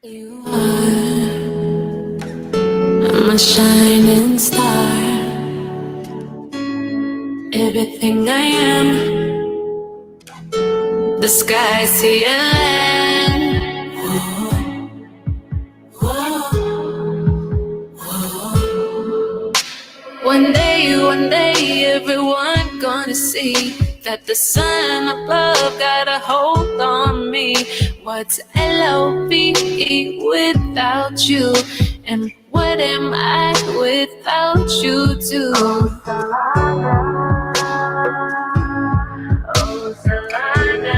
You are my shining star, everything I am, the sky, sea, and land. One day, everyone gonna see that the sun above got a hold on me. What's LOVE without you? And what am I without you too? Oh, Salana.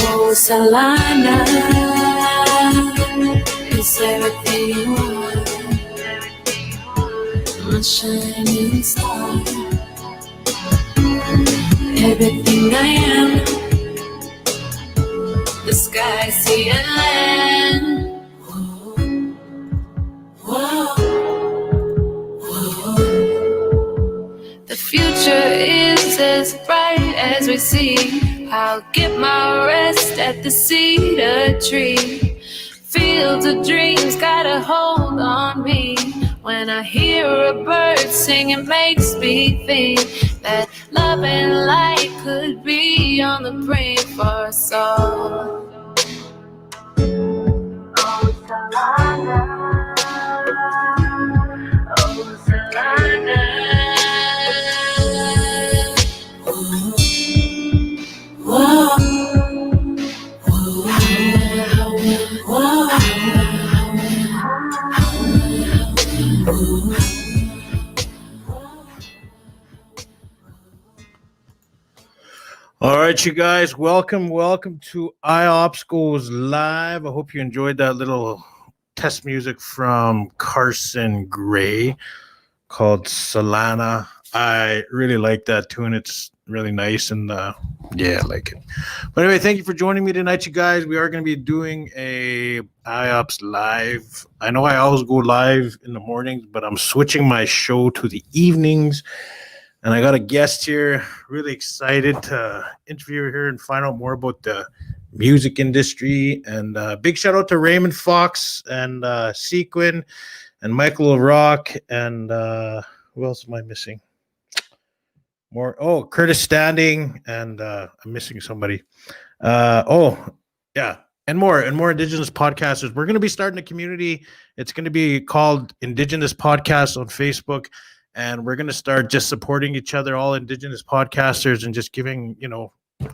Oh, Salana is everything you want, my shining star, everything I am, the sky, sea, and land. The future is as bright as we see. I'll get my rest at the cedar tree. Fields of dreams got a hold on me. When I hear a bird sing, it makes me think that love and light could be on the brink for us all. Oh, Salana. Oh, Salana. All right, you guys, welcome to IOPPS Goes Live. I hope you enjoyed that little test music from Carsen Gray called I really like that tune. It's really nice, and yeah, I like it. But anyway, thank you for joining me tonight, you guys. We are going to be doing a IOPPS Live. I know I always go live in the mornings, but I'm switching my show to the evenings. And I got a guest here, really excited to interview her here and find out more about the music industry. And big shout out to Raymond Fox and Sequin and Michael O'Rourke. And who else am I missing? Curtis Standing. And I'm missing somebody. Yeah. And more Indigenous podcasters. We're going to be starting a community. It's going to be called Indigenous Podcasts on Facebook. And we're going to start just supporting each other, all Indigenous podcasters, and just giving, all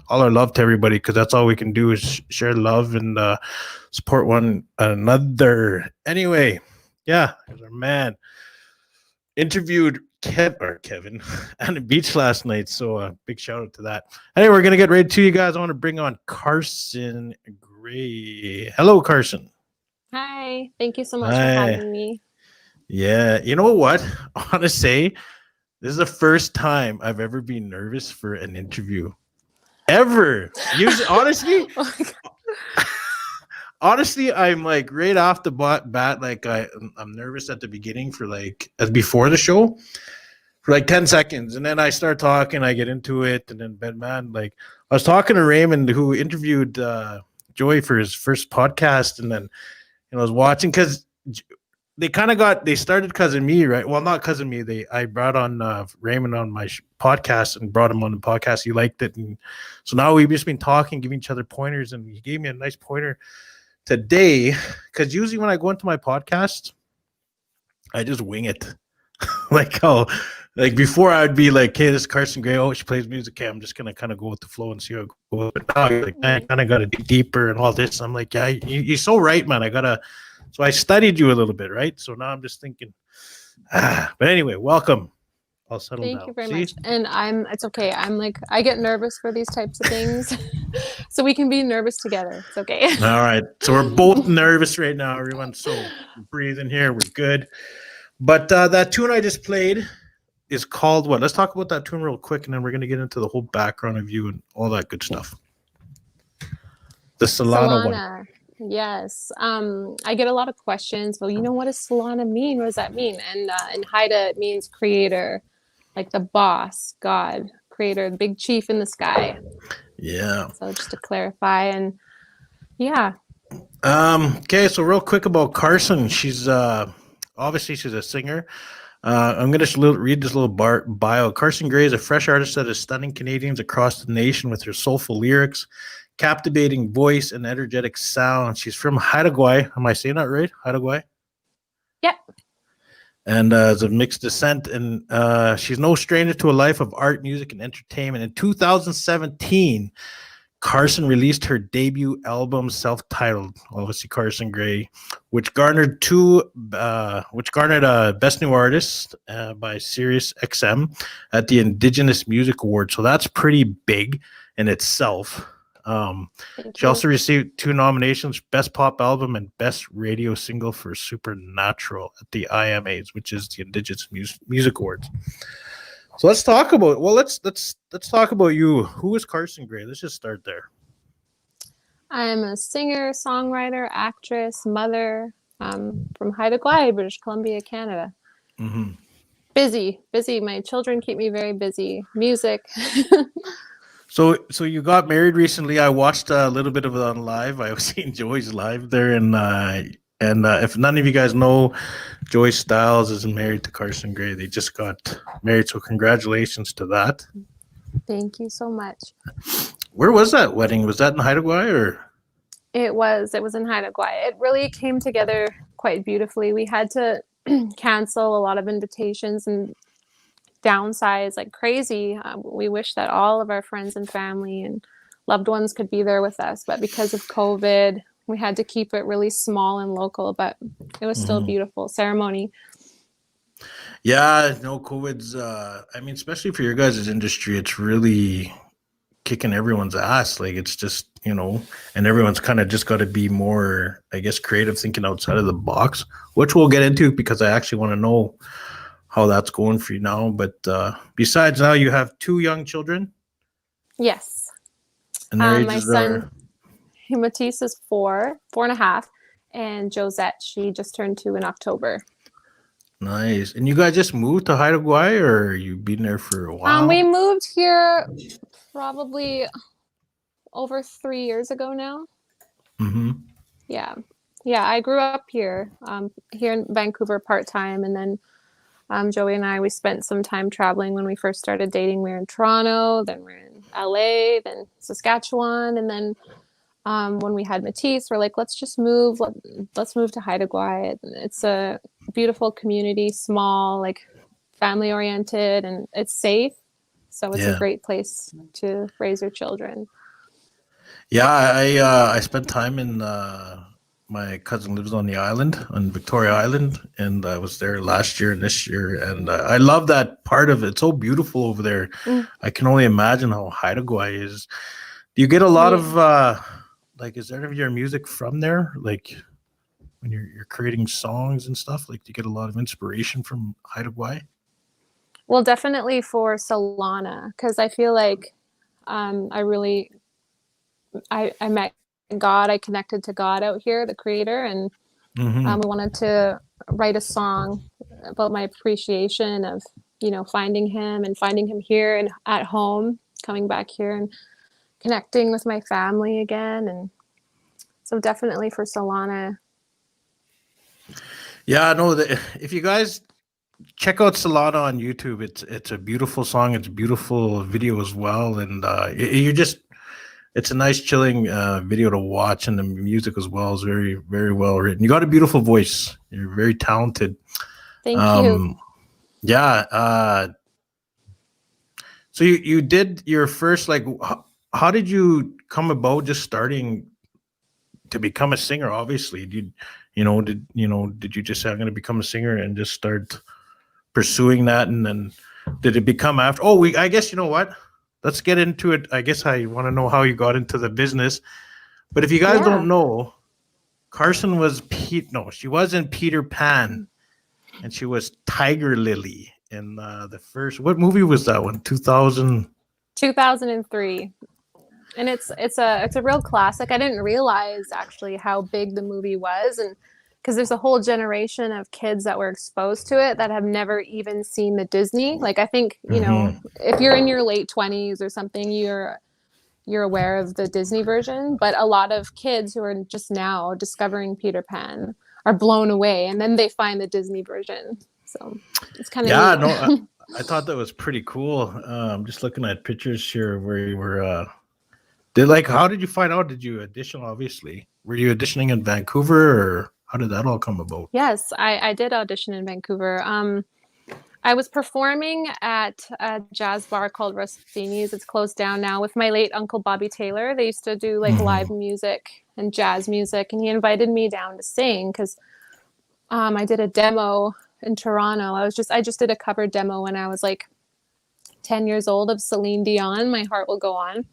our love to everybody, because that's all we can do is share love and support one another. Anyway, yeah, there's our man. Interviewed Kevin on the beach last night, so big shout out to that. Anyway, we're going to get ready to you guys. I want to bring on Carsen Gray. Hello, Carsen. Hi, thank you so much for having me. Yeah, you know what? I want to say this is the first time I've ever been nervous for an interview. Ever. Usually, honestly, I'm like right off the bat, like I'm nervous at the beginning for like as before the show for like 10 seconds. And then I start talking, I get into it. And then, man, like I was talking to Raymond, who interviewed Joey for his first podcast. And then, I was watching because they started because of me, right? Well, not because of me. I brought on Raymond on my podcast and brought him on the podcast. He liked it. And so now we've just been talking, giving each other pointers. And he gave me a nice pointer today. Because usually when I go into my podcast, I just wing it. Like before I would be like, hey, this is Carsen Gray. Oh, she plays music. Okay, I'm just going to kind of go with the flow and see how it goes. But now you're like, I kind of got to dig deeper and all this. I'm like, yeah, you're so right, man. So I studied you a little bit, right? So now I'm just thinking, but anyway, welcome. I'll settle down. Thank you very much. And it's okay. I get nervous for these types of things. So we can be nervous together. It's okay. All right. So we're both nervous right now, everyone. So breathe in here. We're good. But that tune I just played is called what? Let's talk about that tune real quick, and then we're going to get into the whole background of you and all that good stuff. The Solana one. Solana. Yes. I get a lot of questions. Well, what does Solana mean? What does that mean? And in Haida, it means creator, like the boss, God, creator, the big chief in the sky. Yeah. So just to clarify, and yeah. Okay, so real quick about Carsen. She's obviously she's a singer. I'm going to read this little bio. Carsen Gray is a fresh artist that is stunning Canadians across the nation with her soulful lyrics, captivating voice, and energetic sound. She's from Haida Gwaii. Am I saying that right? Haida Gwaii? Yep. And is of mixed descent. And she's no stranger to a life of art, music, and entertainment. In 2017, Carsen released her debut album, self-titled, obviously Carsen Gray, which garnered Best New Artist by SiriusXM at the Indigenous Music Awards. So that's pretty big in itself. She also received 2 nominations, Best Pop Album and Best Radio Single for Supernatural at the IMAs, which is the Indigenous Music Awards. So let's talk about let's talk about you. Who is Carsen Gray? Let's just start there. I'm a singer, songwriter, actress, mother, from Haida Gwaii, British Columbia, Canada. Mm-hmm. Busy. My children keep me very busy. Music. So you got married recently. I watched a little bit of it on live. I was seeing Joy's live there, and if none of you guys know, Joy Styles is married to Carsen Gray. They just got married, so congratulations to that. Thank you so much. Where was that wedding? Was that in Haida Gwaii or? It was in Haida Gwaii. It really came together quite beautifully. We had to cancel a lot of invitations and downsize like crazy. We wish that all of our friends and family and loved ones could be there with us, but because of COVID, we had to keep it really small and local, but it was still a beautiful ceremony. Yeah, no, COVID's, especially for your guys' industry, it's really kicking everyone's ass. Like, it's just, and everyone's kind of just got to be more, I guess, creative, thinking outside of the box, which we'll get into because I actually want to know how that's going for you now. But besides, now you have 2 young children? Yes. And their my ages son, Matisse, is 4.5, and Josette, she just turned 2 in October. Nice. And you guys just moved to Haida Gwaii, or you've been there for a while? We moved here probably over 3 years ago now. Mm-hmm. Yeah, I grew up here in Vancouver part-time, and then Joey and I, we spent some time traveling when we first started dating. We were in Toronto, then we're in LA, then Saskatchewan, and then when we had Matisse, we're like, let's just move. Let's move to Haida Gwaii. It's a beautiful community, small, like family-oriented, and it's safe. So it's a great place to raise your children. Yeah, I spent time in my cousin lives on the island, on Victoria Island, and I was there last year and this year, and I love that part of it. It's so beautiful over there. I can only imagine how Haida Gwaii is. Do you get a lot of is there any of your music from there? Like when you're creating songs and stuff, like do you get a lot of inspiration from Haida Gwaii? Well, definitely for Solana, because I feel like I met God. I connected to God out here, the creator, and we wanted to write a song about my appreciation of finding him here and at home, coming back here and connecting with my family again. And so definitely for Solana. Yeah, no, if you guys check out Solana on YouTube, it's a beautiful song. It's a beautiful video as well, and it's a nice chilling video to watch, and the music as well is very, very well written. You got a beautiful voice. You're very talented. Thank you. Yeah. So you did your first, how did you come about just starting to become a singer? Obviously, did you just say I'm going to become a singer and just start pursuing that, and then did it become after? I guess you know what? Let's get into it. I guess I want to know how you got into the business. But if you guys don't know, Carsen was she was in Peter Pan, and she was Tiger Lily in the first. What movie was that one? 2003. And it's a real classic. I didn't realize actually how big the movie was, and because there's a whole generation of kids that were exposed to it that have never even seen the Disney. Like I think, you know, if you're in your late 20s or something, you're aware of the Disney version, but a lot of kids who are just now discovering Peter Pan are blown away, and then they find the Disney version. So it's kind of no, I thought that was pretty cool. Just looking at pictures here where you were. How did you find out? Did you audition? Obviously, were you auditioning in Vancouver, or how did that all come about? Yes, I did audition in Vancouver. I was performing at a jazz bar called Rossini's. It's closed down now, with my late uncle Bobby Taylor. They used to do like live music and jazz music, and he invited me down to sing because I did a demo in Toronto. I just did a cover demo when I was like 10 years old of Celine Dion, My Heart Will Go On.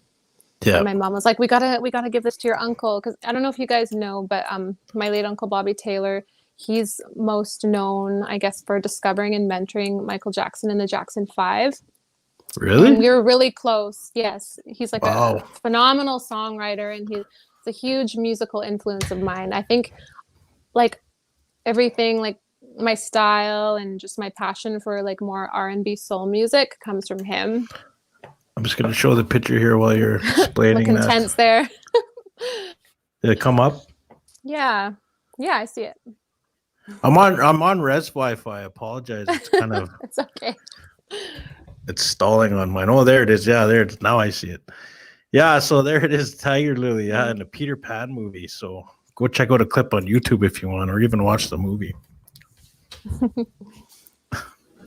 Yeah. And my mom was like, we gotta give this to your uncle, because I don't know if you guys know, but my late uncle Bobby Taylor, he's most known, I guess, for discovering and mentoring Michael Jackson and the Jackson 5. Really? And we were really close. Yes. He's like a phenomenal songwriter, and he's a huge musical influence of mine. I think like everything, like my style and just my passion for like more R&B soul music comes from him. I'm just going to show the picture here while you're explaining Looking tense there. Did it come up? Yeah, I see it. I'm on Res Wi-Fi. I apologize. It's kind of it's okay. It's stalling on mine. Oh, there it is. Yeah, there it is. Now I see it. Yeah, so there it is, Tiger Lily. Yeah, in the Peter Pan movie. So go check out a clip on YouTube if you want, or even watch the movie.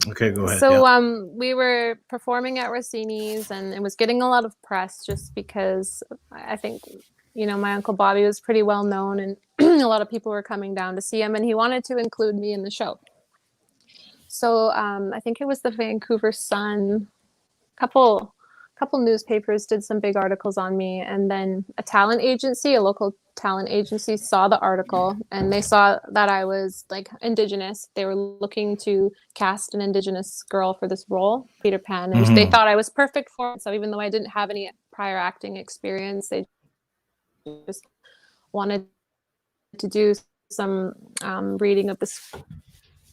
Okay, go ahead. So we were performing at Rossini's, and it was getting a lot of press just because I think, you know, my Uncle Bobby was pretty well known, and a lot of people were coming down to see him, and he wanted to include me in the show. So I think it was the Vancouver Sun, couple newspapers did some big articles on me, and then a local talent agency saw the article, and they saw that I was like Indigenous. They were looking to cast an Indigenous girl for this role, Peter Pan, and they thought I was perfect for it. So even though I didn't have any prior acting experience, they just wanted to do some reading of the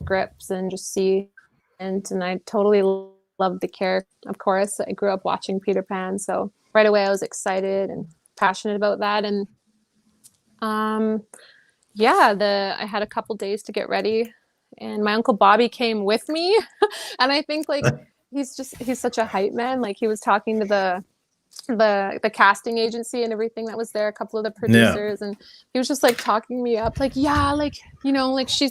scripts and just see. And I totally loved the character. Of course, I grew up watching Peter Pan, so right away I was excited and passionate about that. And I had a couple days to get ready, and my Uncle Bobby came with me. And I think like he's such a hype man. Like he was talking to the casting agency and everything that was there, a couple of the producers, and he was just like talking me up, like, yeah, like, you know, like she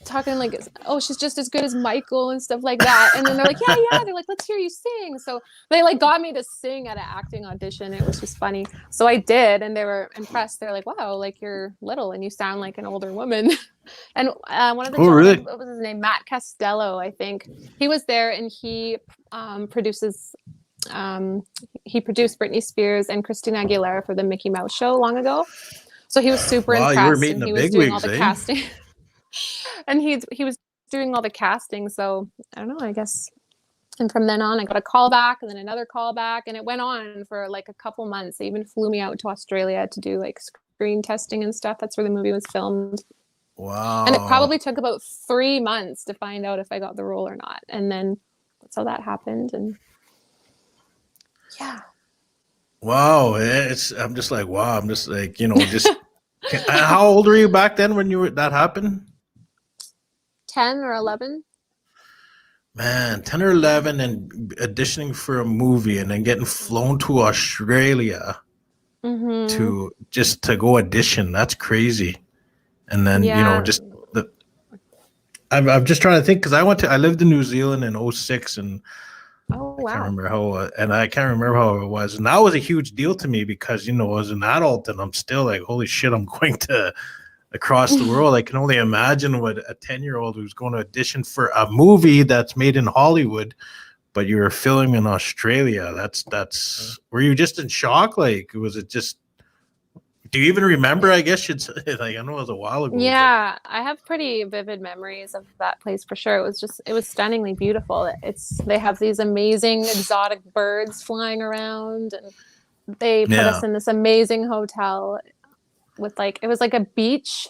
talking like, oh, she's just as good as Michael and stuff like that. And then they're like, yeah, they're like, let's hear you sing. So they like got me to sing at an acting audition. It was just funny. So I did, and they were impressed. They're like, wow, like you're little and you sound like an older woman. And one of the gentlemen, what was his name, Matt Costello, I think, he was there, and he produced Britney Spears and Christina Aguilera for the Mickey Mouse show long ago. So he was super impressed. You were meeting the big wigs, all the casting. And he was doing all the casting. So I don't know, I guess. And from then on, I got a call back, and then another call back, and it went on for like a couple months. They even flew me out to Australia to do like screen testing and stuff. That's where the movie was filmed. Wow. And it probably took about 3 months to find out if I got the role or not. And then that's how that happened. And yeah. Wow. I'm just like, wow. I'm just like, you know, just how old were you back then when that happened? 10 or 11. Man, 10 or 11 and auditioning for a movie and then getting flown to Australia to go audition. That's crazy. And then, you know, just I'm just trying to think, because I lived in New Zealand in 2006, and I can't remember how it was. And that was a huge deal to me because, you know, as an adult, and I'm still like, holy shit, I'm going to across the world. I can only imagine what a 10-year-old who's going to audition for a movie that's made in Hollywood, but you were filming in Australia. That's were you just in shock? Like, was it just, do you even remember? I guess you'd say, like, I know it was a while ago. Yeah, I have pretty vivid memories of that place for sure. It was stunningly beautiful. They have these amazing exotic birds flying around, and They put Yeah. us in this amazing hotel with it was like a beach.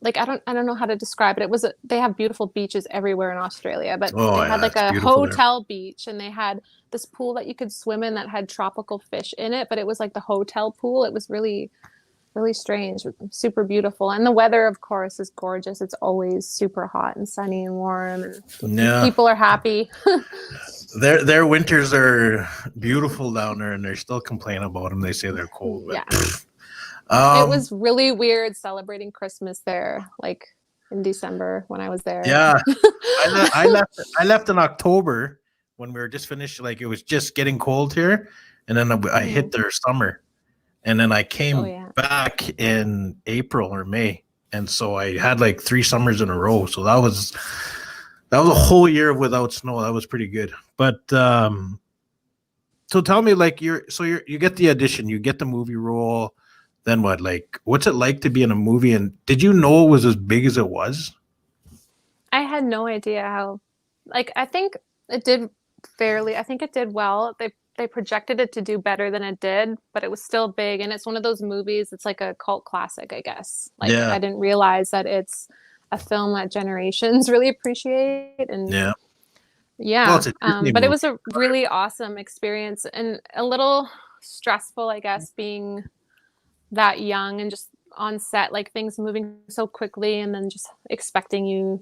Like I don't know how to describe it. They have beautiful beaches everywhere in Australia, but Oh, they had yeah, like it's a beautiful there. hotel beach, and they had this pool that you could swim in that had tropical fish in it, but it was like the hotel pool. It was really, really strange, super beautiful. And the weather, of course, is gorgeous. It's always super hot and sunny and warm, and Yeah. people are happy. Their winters are beautiful down there, and they still complain about them. They say they're cold, but Yeah. It um, was really weird celebrating Christmas there, like in December when I was there. yeah, I left in October when we were just finished. Like it was just getting cold here, and then I hit their summer, and then I came Oh, yeah. back in April or May, and so I had like 3 summers in a row. So that was a whole year without snow. That was pretty good. But so tell me, like you get the audition, you get the movie role. Then what? Like, what's it like to be in a movie? And did you know it was as big as it was? I had no idea how, I think it did I think it did well. They projected it to do better than it did, but it was still big. And it's one of those movies, it's like a cult classic, I guess. Like, Yeah. I didn't realize that it's a film that generations really appreciate. And Yeah. yeah, Well, it's a Disney but it movie. was a really awesome experience and a little stressful, I guess, being that young and just on set, like things moving so quickly and then just expecting you,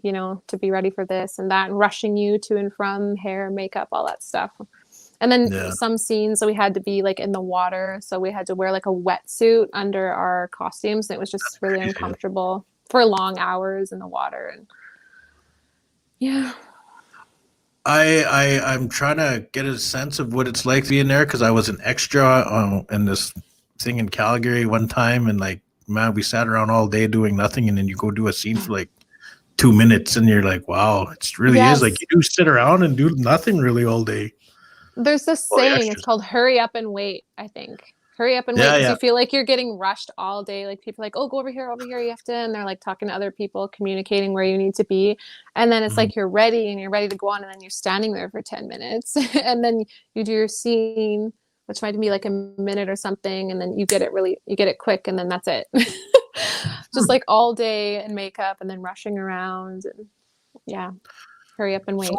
to be ready for this and that and rushing you to and from hair, makeup, all that stuff. And then some scenes, so we had to be like in the water. So we had to wear like a wetsuit under our costumes. And it was just really uncomfortable for long hours in the water. And yeah. I'm trying to get a sense of what it's like to be in there because I was an extra in this thing in Calgary one time, and like, man, we sat around all day doing nothing, and then you go do a scene for like 2 minutes, and you're like, wow, it really is like you do sit around and do nothing really all day. There's this saying, it's called "hurry up and wait." I think hurry up and wait because you feel like you're getting rushed all day. Like people are like, oh, go over here, you have to, and they're like talking to other people, communicating where you need to be, and then it's like you're ready and you're ready to go on, and then you're standing there for 10 minutes, and then you do your scene, which might be like a minute or something, and then you get it quick, and then that's it. Just like all day and makeup, and then rushing around, and yeah. Hurry up and wait. So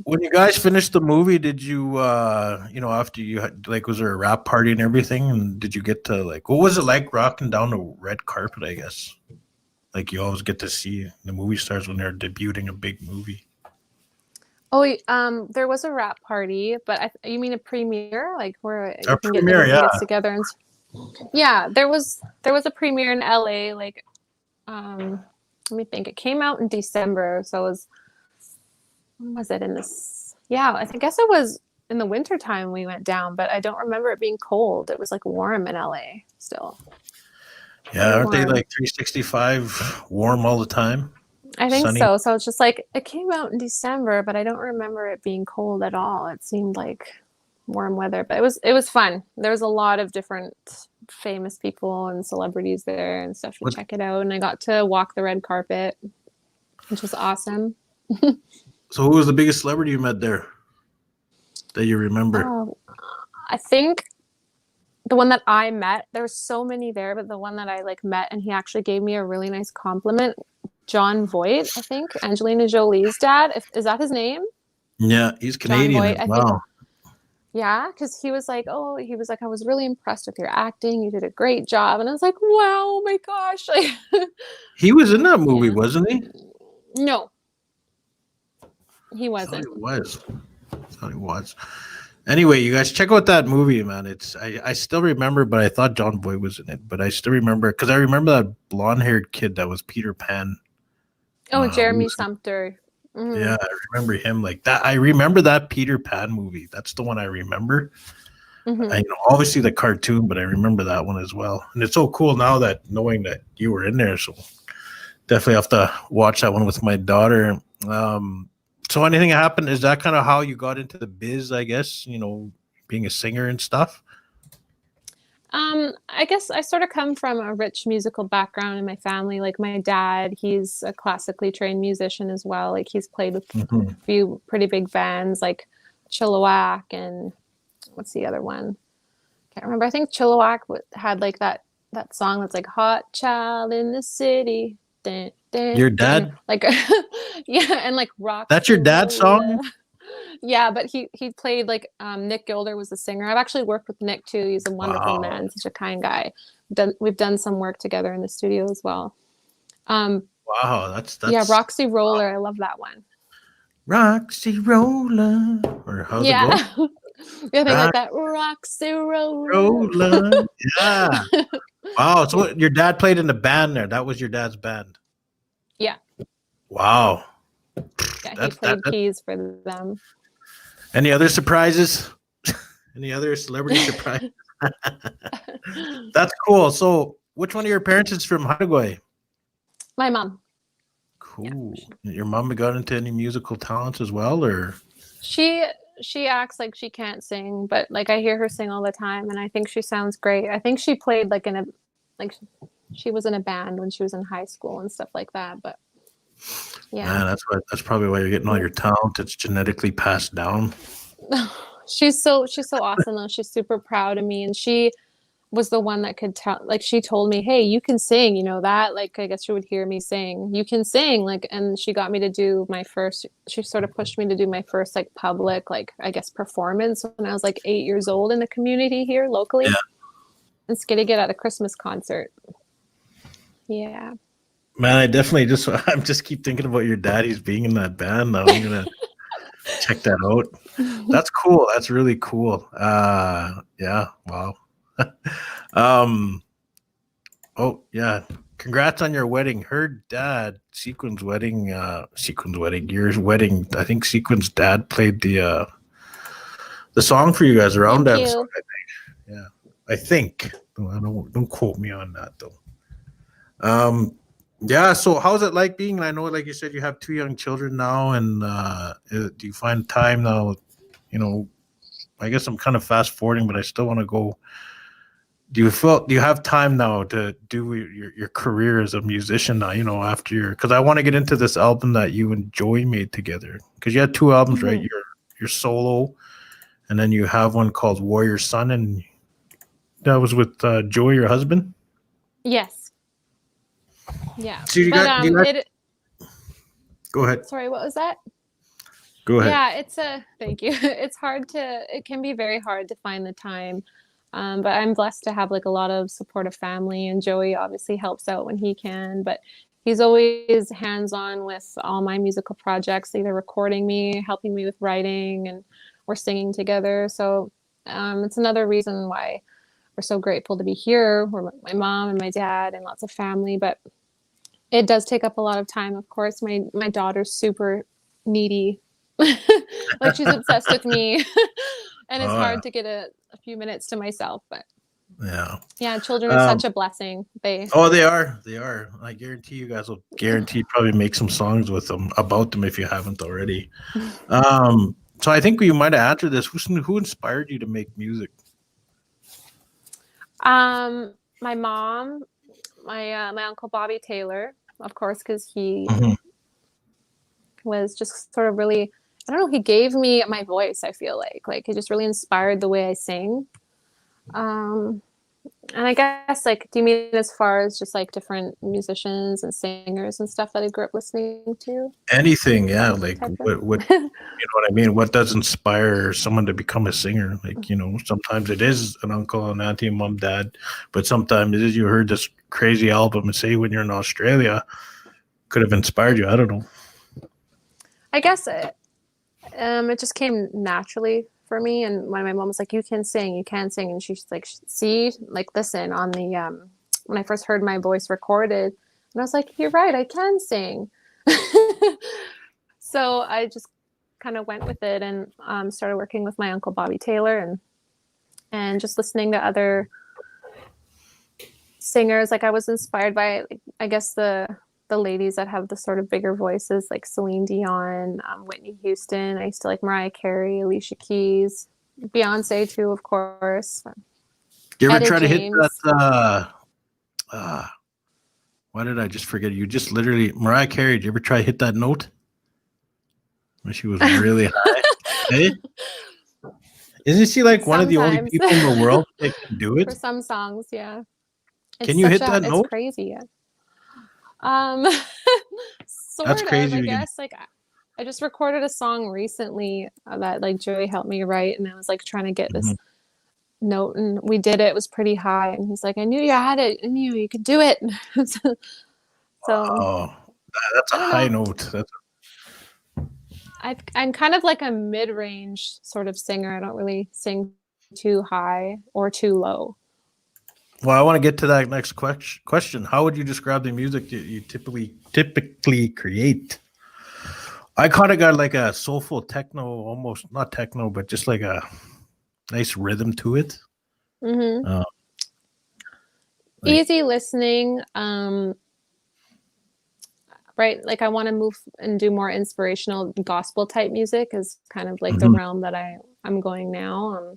when you guys finished the movie, did you, after you had, like, was there a wrap party and everything? And did you get to, like, what was it like rocking down the red carpet, I guess? Like, you always get to see the movie stars when they're debuting a big movie. Oh, there was a wrap party, but you mean a premiere? Like, where you can premiere, get gets together and yeah, there was a premiere in LA, like, let me think. It came out in December, so it was, when was it in this? Yeah, I guess it was in the wintertime we went down, but I don't remember it being cold. It was like warm in LA still. Yeah, aren't they like 365 warm all the time? I think so. So it's just like, it came out in December, but I don't remember it being cold at all. It seemed like warm weather, but it was fun. There was a lot of different famous people and celebrities there and stuff to check it out. And I got to walk the red carpet, which was awesome. So who was the biggest celebrity you met there that you remember? I think the one that I met, there were so many there, but the one that I met and he actually gave me a really nice compliment, John Voight, I think, Angelina Jolie's dad. Is that his name? Yeah, he's Canadian as well. Yeah, because he was like, I was really impressed with your acting. You did a great job. And I was like, wow, oh my gosh. He was in that movie, wasn't he? No. He wasn't. I thought he was. Anyway, you guys check out that movie, man. I still remember, but I thought John Boy was in it. But I still remember because I remember that blonde-haired kid that was Peter Pan. Oh, Jeremy Sumpter. Mm-hmm. Yeah, I remember him like that. I remember that Peter Pan movie. That's the one I remember. Mm-hmm. Obviously the cartoon, but I remember that one as well. And it's so cool now that knowing that you were in there. So definitely have to watch that one with my daughter. So anything happened? Is that kind of how you got into the biz, I guess, being a singer and stuff? I guess I sort of come from a rich musical background in my family. Like my dad, he's a classically trained musician as well. Like he's played with a few pretty big bands like Chilliwack and what's the other one? can't remember. I think Chilliwack had like that song that's like "Hot Child in the City." Dun, dun, Your dun. dad? Like, yeah, and like rock. That's your dad's song? Yeah, but he played like Nick Gilder was the singer. I've actually worked with Nick too. He's a wonderful Wow. man, such a kind guy. We've done some work together in the studio as well. Wow, that's Yeah, Roxy Roller. I love that one. Roxy Roller. Or how's it Yeah. go? Yeah, they Rock like that Roxy Roller. Roller. Yeah. Wow. So your dad played in the band there. That was your dad's band. Yeah. Wow. Yeah, he played keys for them. Any other surprises? Any other celebrity surprises? That's cool. So which one of your parents is from Haida Gwaii? My mom. Cool. Yeah. Your mom got into any musical talents as well, or? She acts like she can't sing, but like I hear her sing all the time, and I think she sounds great. I think she played like she was in a band when she was in high school and stuff like that. But yeah, Man, that's probably why you're getting all your talent. It's genetically passed down. she's so awesome though. She's super proud of me, and she was the one that could tell. Like she told me, "Hey, you can sing. You know that." Like I guess she would hear me sing. You can sing. Like, and she got me to do my first. She sort of pushed me to do my first like public, like I guess performance when I was like 8 years old in the community here locally. Yeah. And Skitty at a Christmas concert. Yeah. Man, I'm just keep thinking about your daddy's being in that band now. I'm gonna check that out. That's cool. That's really cool. Yeah. Wow. Oh yeah. Congrats on your wedding. Her dad, Sequin's wedding, your wedding. I think Sequin's dad played the song for you guys around that song, I think. Yeah. I think. Don't quote me on that though. Yeah, so how's it like being? I know, like you said, you have 2 young children now, and do you find time now? You know, I guess I'm kind of fast forwarding, but I still want to go. Do you have time now to do your career as a musician now? You know, after because I want to get into this album that you and Joey made together, because you had 2 albums, right? Your solo, and then you have one called Warrior Son, and that was with Joey, your husband. Yes. Yeah. So go ahead. Sorry, what was that? Go ahead. Yeah, thank you. It can be very hard to find the time. But I'm blessed to have like a lot of supportive family, and Joey obviously helps out when he can, but he's always hands-on with all my musical projects, either recording me, helping me with writing, or singing together. So it's another reason why we're so grateful to be here. We're my mom and my dad and lots of family, but it does take up a lot of time. Of course, my daughter's super needy. Like she's obsessed with me. And it's hard to get a few minutes to myself, but yeah, children are such a blessing. They are. I guarantee you guys will probably make some songs with them about them if you haven't already. So I think we might have answered this. Who inspired you to make music? My mom, my uncle Bobby Taylor, of course, because he was just sort of really, I don't know, he gave me my voice, I feel like he just really inspired the way I sing. And I guess, like, do you mean as far as just like different musicians and singers and stuff that I grew up listening to? Anything, yeah. Like what you know what I mean? What does inspire someone to become a singer? Like, you know, sometimes it is an uncle, an auntie, mom, dad, but sometimes it is you heard this crazy album and say when you're in Australia could have inspired you. I don't know. I guess it just came naturally for me. And when my mom was like, you can sing, and she's like, see, like, listen on the when I first heard my voice recorded, and I was like, you're right, I can sing. So I just kind of went with it and started working with my uncle Bobby Taylor and just listening to other singers. Like, I was inspired by, like, I guess the ladies that have the sort of bigger voices, like Celine Dion, Whitney Houston. I used to like Mariah Carey, Alicia Keys, Beyonce too, of course. You ever try to hit that? Why did I just forget? You just literally, Mariah Carey, did you ever try to hit that note when she was really high? Hey? Isn't she like one of the only Sometimes. people in the world that can do For it? some songs, yeah. Can you hit that it's note? crazy, yeah. Um, sort That's of, crazy. I guess. Like, I just recorded a song recently that like Joey helped me write, and I was like trying to get this note, and we did it. It was pretty high, and he's like, "I knew you had it. I knew you could do it." So, Oh, that's a I don't high know. note. That's I'm kind of like a mid-range sort of singer. I don't really sing too high or too low. well, I want to get to that next question. How would you describe the music that you typically create? I kind of got like a soulful techno, almost not techno, but just like a nice rhythm to it. Mm-hmm. Like, Easy listening. Right, like I want to move and do more inspirational gospel type music is kind of like the realm that I'm going now.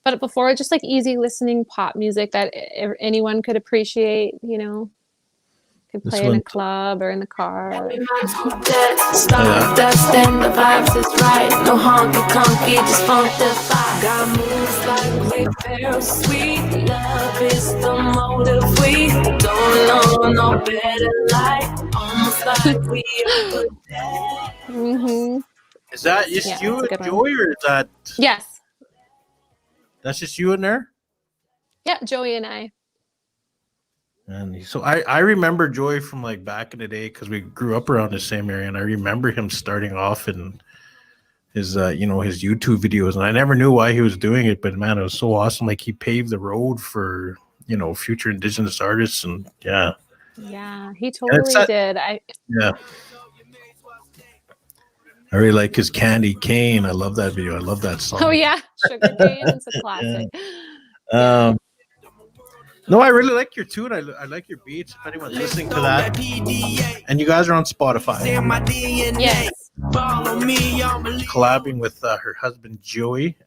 But before, just like easy listening pop music that anyone could appreciate, you know, could play in a club or in the car. Stardust and the vibes is right. No honky conky, just funk the vibe. Got moves like repair, sweet love is the motive. We don't know no better life. Almost like we are good. Is that just you and Joey, or is that? Yes. That's just you in there? Yeah, Joey and I. And so I remember Joey from like back in the day because we grew up around the same area, and I remember him starting off in his his YouTube videos, and I never knew why he was doing it, but man, it was so awesome. Like he paved the road for future Indigenous artists, and yeah, he totally did. I really like his Candy Cane. I love that video. I love that song. Oh yeah, Sugar Cane. It's a classic. No, I really like your tune. I like your beats. If anyone's listening to that, and you guys are on Spotify. Yes. Collabing with her husband Joey.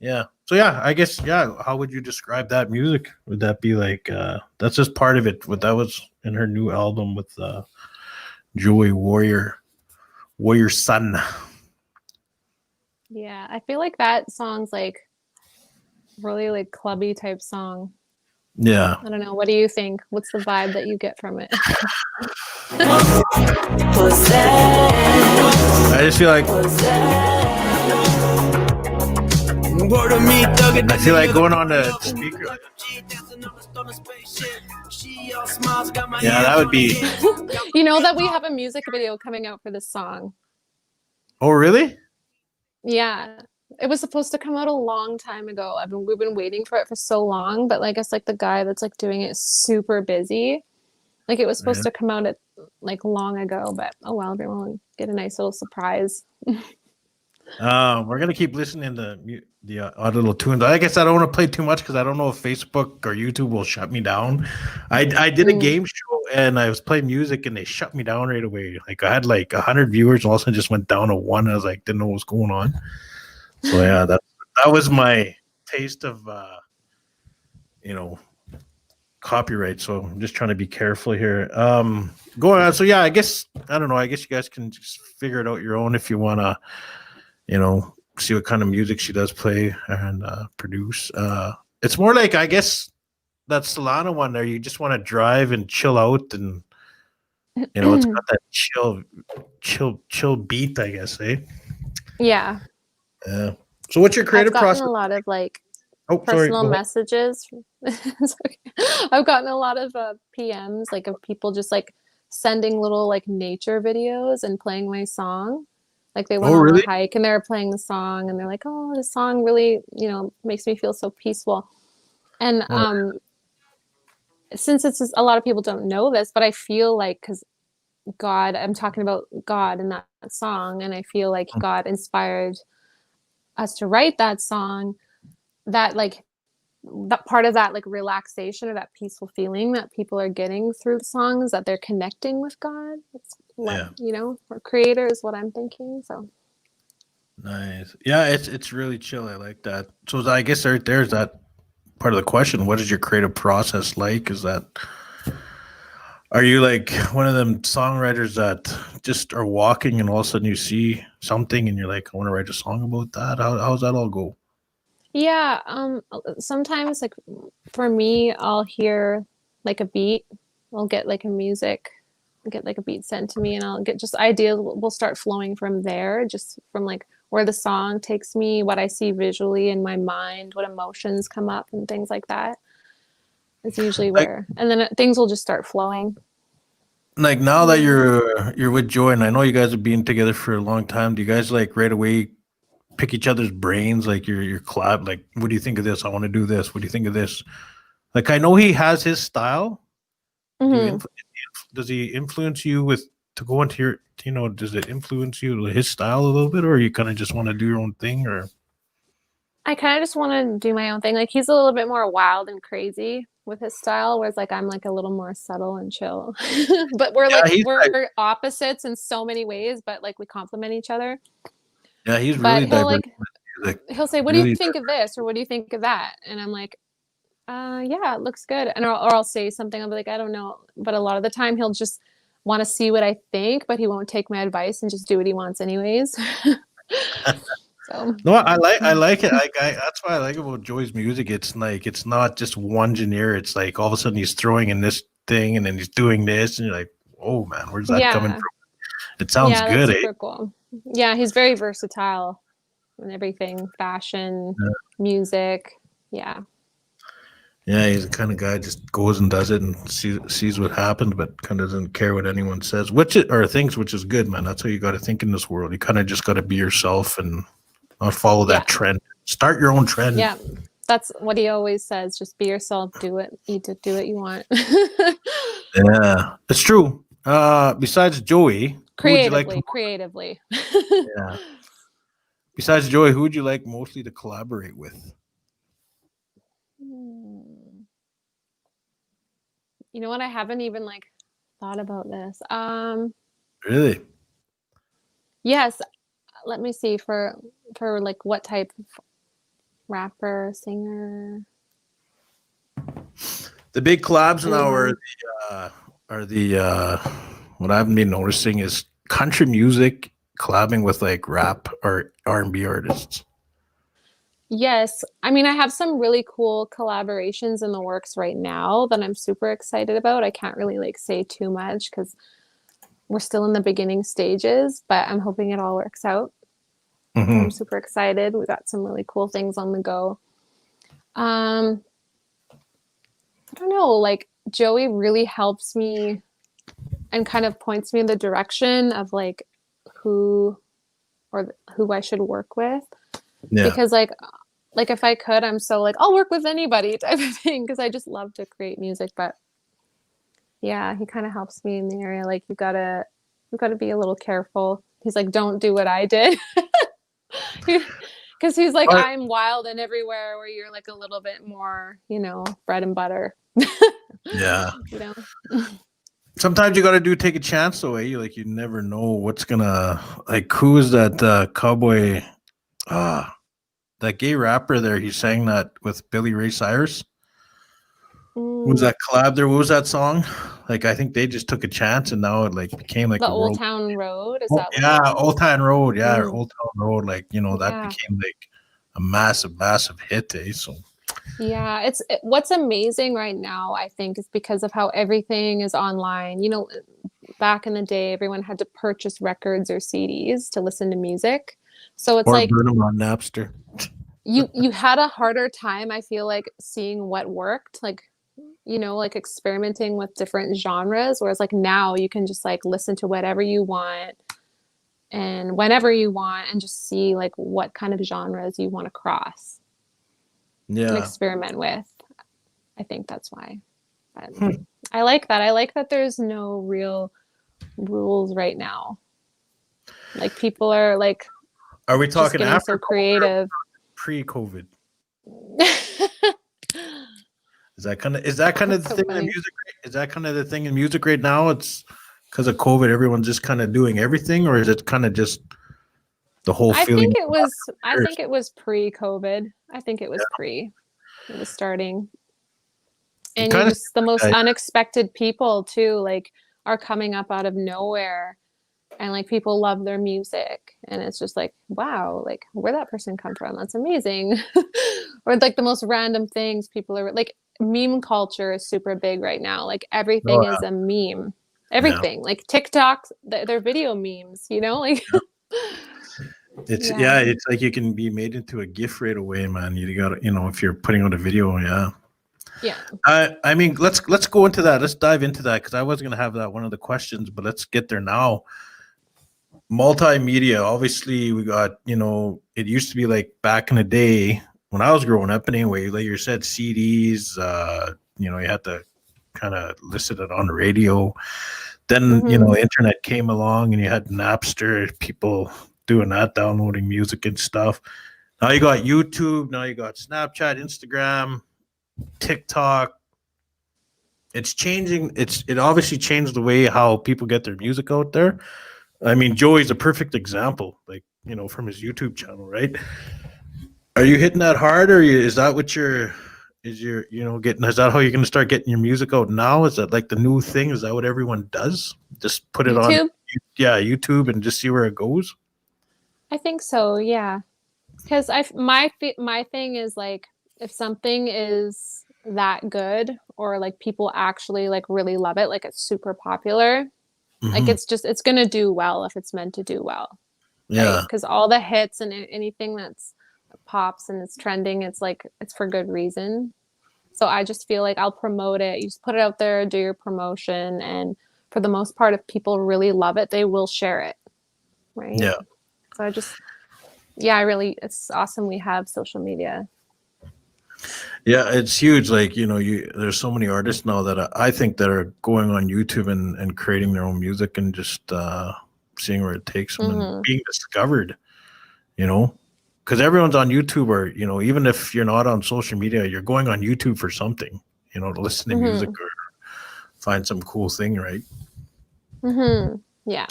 Yeah. So yeah, I guess how would you describe that music? Would that be like that's just part of it? That was in her new album with Joey Warrior Son. Yeah, I feel like that song's like really like clubby type song. Yeah. I don't know. What do you think? What's the vibe that you get from it? I just feel like going on the speaker. Yeah, that would be. You know that we have a music video coming out for this song. Oh, really? Yeah. It was supposed to come out a long time ago. We've been waiting for it for so long, but I guess like the guy that's like doing it is super busy. Like it was supposed to come out like long ago, but oh well, everyone will get a nice little surprise. We're gonna keep listening to the odd little tunes. I guess I don't want to play too much because I don't know if Facebook or YouTube will shut me down. I did a game show and I was playing music and they shut me down right away. Like I had like 100 viewers, and all of a sudden just went down to 1. I was like, didn't know what was going on. So yeah, that was my taste of copyright. So I'm just trying to be careful here. Going on. So yeah, I guess I don't know. I guess you guys can just figure it out your own if you want to, see what kind of music she does play and produce. It's more like I guess that Solana one there. You just want to drive and chill out, and it's got that chill beat. I guess, eh? Yeah. Yeah. So what's your creative process? I've gotten a lot of like personal messages. I've gotten a lot of PMs like of people just like sending little like nature videos and playing my song. Like they went on a hike and they were playing the song and they're like, "Oh, this song really, makes me feel so peaceful." And since it's just, a lot of people don't know this, but I feel like because I'm talking about God in that song, and I feel like God inspired us to write that song, that like that part of that like relaxation or that peaceful feeling that people are getting through the songs, that they're connecting with God. It's what or creator is what I'm thinking. So nice. Yeah, it's really chill. I like that. So I guess right there's that part of the question. What is your creative process like? Is that Are you like one of them songwriters that just are walking and all of a sudden you see something and you're like, I want to write a song about that? How's that all go? Yeah, sometimes like for me, I'll hear like a beat. I'll get like a music, I'll get like a beat sent to me, and I'll get just ideas will start flowing from there, just from like where the song takes me, what I see visually in my mind, what emotions come up, and things like that. It's usually Like where, and then things will just start flowing. like now that Yeah. you're with Joy, and I know you guys have been together for a long time, do you guys like right away pick each other's brains? Like your collab, like what do you think of this? I want to do this. What do you think of this? Like I know he has his style. Do you Hmm. does he influence you with to go into your does it influence you his style a little bit, or you kind of just want to do your own thing? Or I kind of just want to do my own thing. Like he's a little bit more wild and crazy with his style, whereas like I'm like a little more subtle and chill. But yeah, he's like, we're opposites in so many ways, but like we complement each other. yeah, he's But really diverse with music. he'll say, "What do you Really think of this?" or "What do you think of that?" And I'm like, yeah, it looks good." And or I'll say something. I'll be like, "I don't know," but a lot of the time he'll just want to see what I think, but he won't take my advice and just do what he wants anyways. So no, I like it. That's why I like about Joy's music. It's like it's not just one genre. It's like all of a sudden he's throwing in this thing and then he's doing this, and you're like, oh man, where's that coming yeah, from? It sounds yeah, that's good, eh? super cool. Yeah, he's very versatile and everything, fashion, music. Yeah. Yeah, he's the kind of guy just goes and does it and sees what happens, but kind of doesn't care what anyone says, or thinks, which is good, man. That's how you got to think in this world. You kind of just got to be yourself and not follow Yeah. that trend. Start your own trend. Yeah. That's what he always says. Just be yourself, do it. You do what you want. Yeah, it's true. Besides Joey, who would you like to? Creatively. Yeah. Besides Joey, who would you like mostly to collaborate with? You know what? I haven't even like thought about this. Really? Yes. Let me see for like what type of rapper, singer. The big collabs now are the what I've been noticing is country music collabing with like rap or R&B artists. Yes. I mean, I have some really cool collaborations in the works right now that I'm super excited about. I can't really like say too much because we're still in the beginning stages, but I'm hoping it all works out. Mm-hmm. I'm super excited. We've got some really cool things on the go. I don't know, like Joey really helps me and kind of points me in the direction of like who I should work with. Yeah. Because like if I could, I'm so like I'll work with anybody type of thing because I just love to create music. But yeah, he kind of helps me in the area. Like you gotta be a little careful. He's like, don't do what I did. Because he's like, I'm wild and everywhere, where you're like a little bit more, bread and butter. Yeah. Sometimes you got to take a chance away. You never know what's gonna like. Who is that cowboy? That gay rapper there. He sang that with Billy Ray Cyrus. Was that collab there? What was that song? Like I think they just took a chance and now it like became like the a Old world. Town Road. Is that Old Town Road? Yeah, Old Town Road. Like that became like a massive hit. So yeah, what's amazing right now, I think, is because of how everything is online. Back in the day, everyone had to purchase records or CDs to listen to music. So it's like burn them on Napster. You had a harder time, I feel like, seeing what worked, like like experimenting with different genres, whereas like now you can just like listen to whatever you want and whenever you want and just see like what kind of genres you want to cross and experiment with. I think that's why. I like that. I like that there's no real rules right now. Like people are like, are we talking after so creative? Pre-COVID? Is that kind of the thing in music? Is that kind of the thing in music right now? It's because of COVID, everyone's just kind of doing everything, or is it kind of just the whole feeling? I think it was pre-COVID. I think it was pre. It was starting. And you kind of, just the most unexpected people too, like, are coming up out of nowhere, and like people love their music, and it's just like, wow, like where'd that person come from? That's amazing. Or like the most random things people are like, meme culture is super big right now. Like everything is a meme. yeah. Everything, like TikToks, they're video memes, you know, like It's yeah. it's like you can be made into a GIF right away, man. You got to, if you're putting out a video, yeah. Yeah. I mean, let's go into that. Let's dive into that because I was gonna have that one of the questions, but let's get there now. Multimedia, obviously, we got, it used to be like back in the day when I was growing up, anyway. Like you said, CDs. You had to kind of listen it on the radio. Then internet came along, and you had Napster. People doing that, downloading music and stuff. Now you got YouTube. Now you got Snapchat, Instagram, TikTok. It's changing. It obviously changed the way how people get their music out there. I mean, Joey's a perfect example, like, from his YouTube channel, right? Are you hitting that hard, or is that what is that how you're going to start getting your music out now? Is that like the new thing? Is that what everyone does? Just put it YouTube? on, YouTube, and just see where it goes? I think so, yeah. Because my thing is like, if something is that good, or like people actually like really love it, like it's super popular, like it's gonna do well if it's meant to do well. Yeah. Right? Because all the hits and anything that's pops and it's trending, it's like, it's for good reason. So I just feel like I'll promote it. You just put it out there, do your promotion, and for the most part, if people really love it, they will share it. Right? Yeah. So it's awesome we have social media. Yeah, it's huge. Like, there's so many artists now that I think that are going on YouTube and creating their own music and just seeing where it takes them and being discovered, because everyone's on YouTube, or, even if you're not on social media, you're going on YouTube for something, to listen to music or find some cool thing, right? Yeah.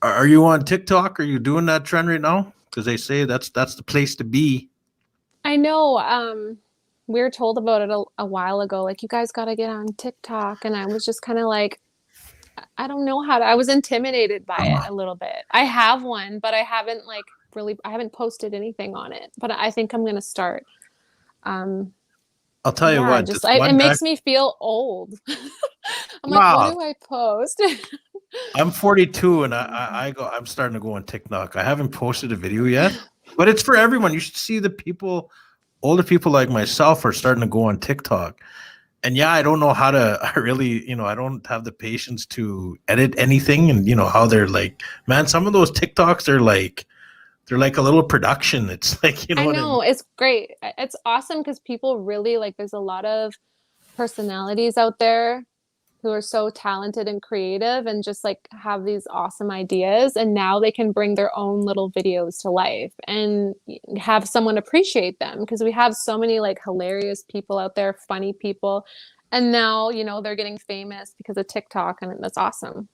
Are you on TikTok? Are you doing that trend right now? Because they say that's the place to be. I know. We were told about it a while ago. Like, you guys got to get on TikTok, and I was just kind of like, I don't know how to. I was intimidated by it a little bit. I have one, but I haven't I haven't posted anything on it. But I think I'm gonna start. I'll tell you what. It makes me feel old. I'm like, what do I post? I'm 42, and I'm starting to go on TikTok. I haven't posted a video yet, but it's for everyone. You should see the people. Older people like myself are starting to go on TikTok. And yeah, I don't know how to, I really, I don't have the patience to edit anything. And how they're like, man, some of those TikToks they're like a little production. It's like, I know, it's great. It's awesome because people really there's a lot of personalities out there who are so talented and creative and just have these awesome ideas, and now they can bring their own little videos to life and have someone appreciate them, because we have so many hilarious people out there, funny people, and now they're getting famous because of TikTok, and that's awesome.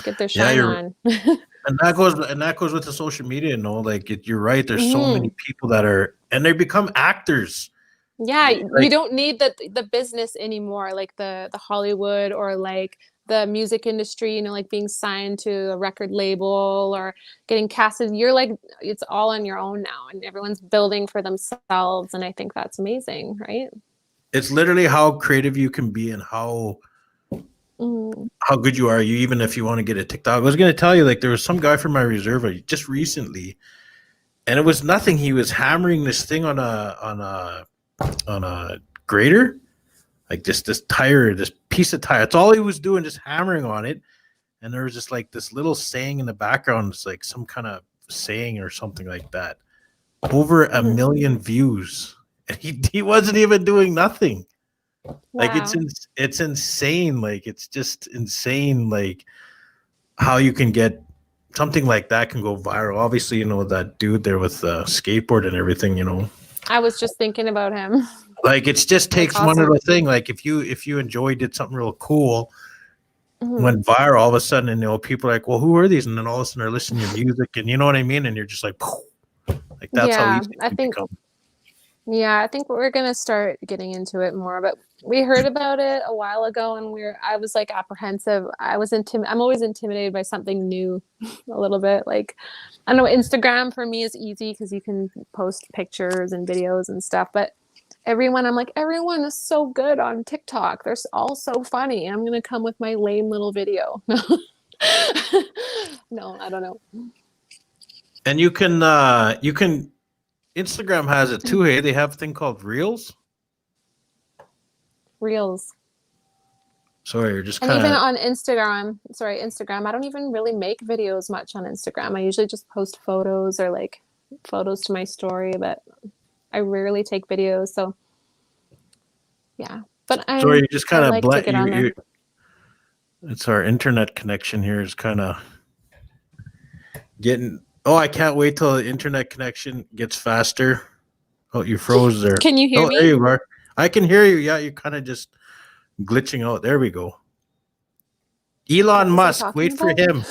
Get their shine on. And that goes with the social media, you're right, there's so many people that are, and they become actors. Yeah, you don't need the business anymore, like the Hollywood or the music industry, being signed to a record label or getting casted. You're it's all on your own now, and everyone's building for themselves, and I think that's amazing, right? It's literally how creative you can be and how good you are. Even if you want to get a TikTok. I was going to tell you, there was some guy from my reserve just recently, and it was nothing. He was hammering this thing on a grater, this tire, this piece of tire. That's all he was doing, just hammering on it. And there was just this little saying in the background. It's some kind of saying or something like that. Over 1 million views, and he wasn't even doing nothing. Wow. It's insane. It's just insane. How you can get something like that can go viral. Obviously, that dude there with the skateboard and everything. I was just thinking about him. It just takes one little thing. If you did something real cool, went viral, all of a sudden, and people are like, well, who are these? And then all of a sudden they're listening to your music, and you know what I mean? And you're just that's how easy it can become. Yeah, I think we're gonna start getting into it more, but we heard about it a while ago, and I was like apprehensive. I'm always intimidated by something new, a little bit. Like, I know Instagram for me is easy because you can post pictures and videos and stuff, but everyone is so good on TikTok. They're all so funny. I'm gonna come with my lame little video. No, I don't know. And you can Instagram has it too. Hey, they have a thing called Reels. Reels. So you're just And kind even of on Instagram, I don't even really make videos much on Instagram. I usually just post photos or like photos to my story, but I rarely take videos. So yeah, but so you just I kind of like to get on there. It's our internet connection here is kind of getting. Oh, I can't wait till the internet connection gets faster. Oh, you froze there. Can you hear Oh, me? there you are. I can hear you. Yeah, you're kind of just glitching out. There we go. Elon What was I Musk, wait talking for about? him.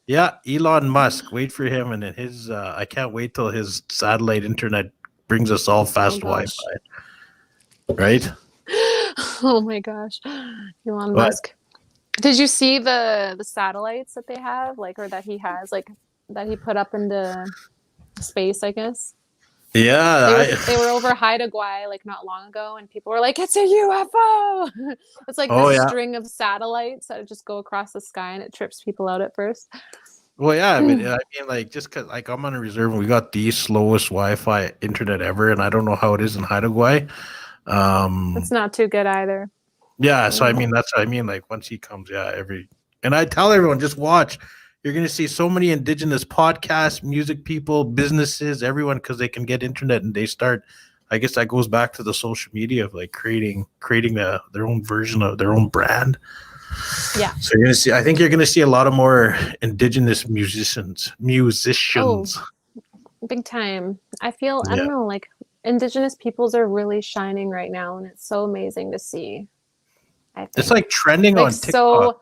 Yeah, Elon Musk, wait for him. And then his, I can't wait till his satellite internet brings us all fast gosh. Wi-Fi. Right? Oh my gosh, Elon What? Musk. Did you see the satellites that they have, like, or that he has, like, that he put up into space? I guess Yeah, they were over Haida Gwaii like not long ago, and people were like, "It's a UFO!" It's like oh this yeah. string of satellites that just go across the sky, and it trips people out at first. Well, yeah, but I mean, like, just because, like, I'm on a reserve and we got the slowest Wi-Fi internet ever, and I don't know how it is in Haida Gwaii. It's not too good either. Yeah, so I mean, that's what I mean. Like, once he comes, yeah, and I tell everyone, just watch. You're gonna see so many Indigenous podcasts, music people, businesses, everyone, because they can get internet and they start. I guess that goes back to the social media of like creating their own version of their own brand. Yeah. So you're gonna see. I think you're gonna see a lot of more Indigenous musicians. Oh, big time. I feel, I Yeah. don't know, like Indigenous peoples are really shining right now, and it's so amazing to see. I think It's like trending like on TikTok. so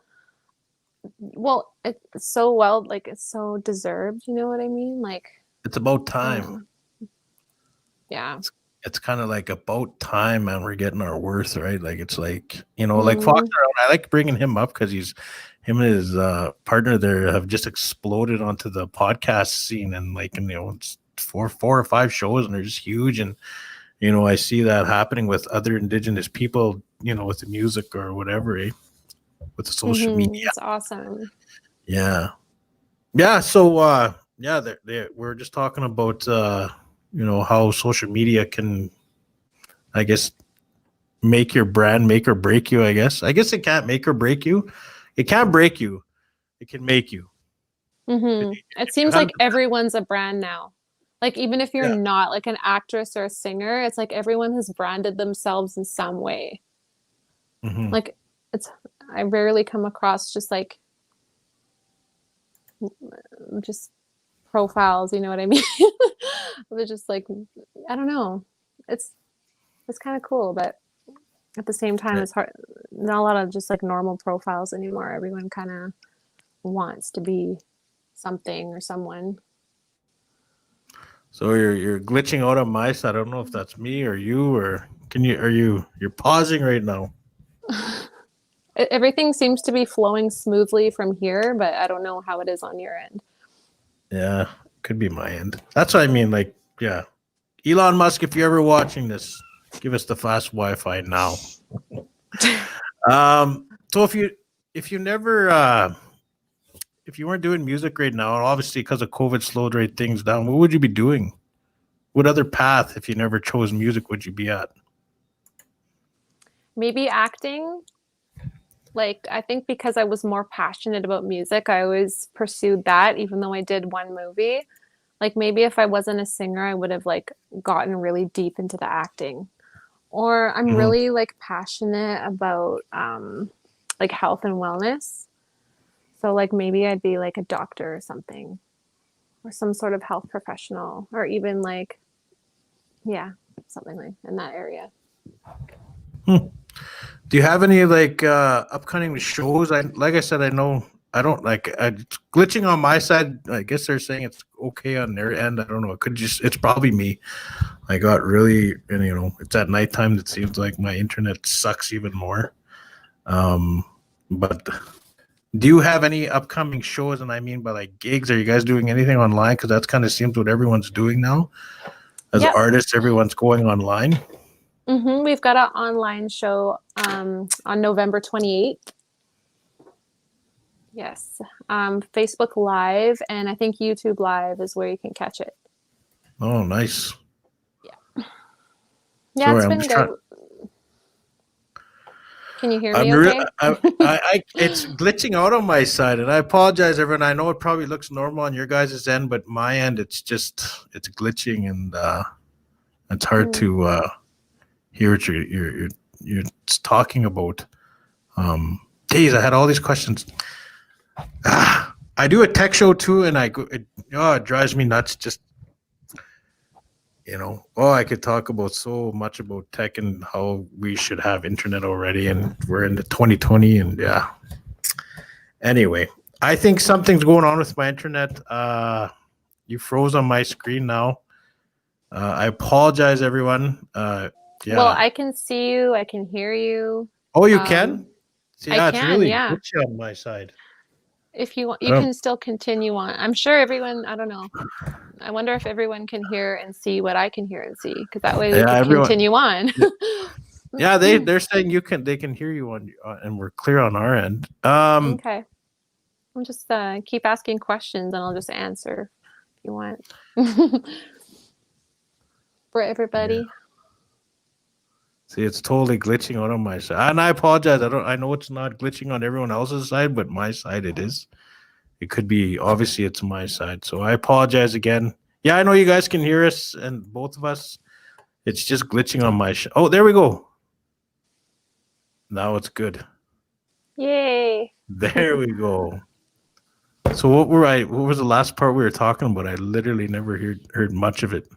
well, it's so well, like it's so deserved. You know what I mean? Like It's about time. Yeah. It's kind of like about time, man. We're getting our worth, right? Like it's like, like Fox. I like bringing him up because him and his partner there have just exploded onto the podcast scene, and like, it's four or five shows, and they're just huge. And I see that happening with other Indigenous people, with the music or whatever, with the social media. It's awesome. Yeah. So we're just talking about how social media can, I guess, make your brand, make or break you. I guess it can't make or break you. It can't break you. It can make you. It seems like everyone's a brand now. Like, even if you're not like an actress or a singer, it's like everyone has branded themselves in some way. Like, I rarely come across just profiles, you know what I mean? They're just like, I don't know. It's kind of cool, but at the same time, it's hard. Not a lot of just like normal profiles anymore. Everyone kind of wants to be something or someone. So you're glitching out on my side. I don't know if that's me or you, or you're pausing right now. Everything seems to be flowing smoothly from here, but I don't know how it is on your end. Yeah, could be my end. That's what I mean. Like, yeah, Elon Musk, if you're ever watching this, give us the fast Wi-Fi now. So if you weren't doing music right now, and obviously because of COVID slowed right things down, what would you be doing? What other path, if you never chose music, would you be at? Maybe acting. Like, I think because I was more passionate about music, I always pursued that, even though I did one movie. Like, maybe if I wasn't a singer, I would have like gotten really deep into the acting. Or I'm really like passionate about like health and wellness. So like maybe I'd be like a doctor or something, or some sort of health professional, or even like, something like in that area. Do you have any like upcoming shows? Like I said, I know I don't like it's glitching on my side. I guess they're saying it's okay on their end. I don't know. It could just it's probably me. I got really and it's at nighttime. It seems like my internet sucks even more. But do you have any upcoming shows? And I mean by like gigs. Are you guys doing anything online? Because that's kind of seems what everyone's doing now. As artists, everyone's going online. We've got an online show on November 28th. Yes. Facebook Live, and I think YouTube Live is where you can catch it. Oh, nice. Yeah. Yeah, it's been good. Can you hear me okay? It's glitching out on my side, and I apologize, everyone. I know it probably looks normal on your guys' end, but my end, it's glitching, and it's hard to hear what you're talking about. Geez, I had all these questions. I do a tech show too, and it drives me nuts. Just I could talk about so much about tech and how we should have internet already, and we're in the 2020, and yeah. Anyway, I think something's going on with my internet. You froze on my screen now. I apologize, everyone. Yeah. Well, I can see you. I can hear you. Oh, you can? See, I it's can, really yeah. glitchy on my side. If you want, you can still continue on. I'm sure everyone, I don't know. I wonder if everyone can hear and see what I can hear and see, because that way we can continue on. Yeah, they're saying they can hear you and we're clear on our end. Okay. I'll just keep asking questions and I'll just answer if you want. For everybody. Yeah. See, it's totally glitching out on my side, and I apologize. I know it's not glitching on everyone else's side, but my side it is. It could be obviously it's my side, so I apologize again. Yeah, I know you guys can hear us, and both of us. It's just glitching on my. Oh, there we go. Now it's good. Yay! There we go. So what was the last part we were talking about? I literally never heard much of it.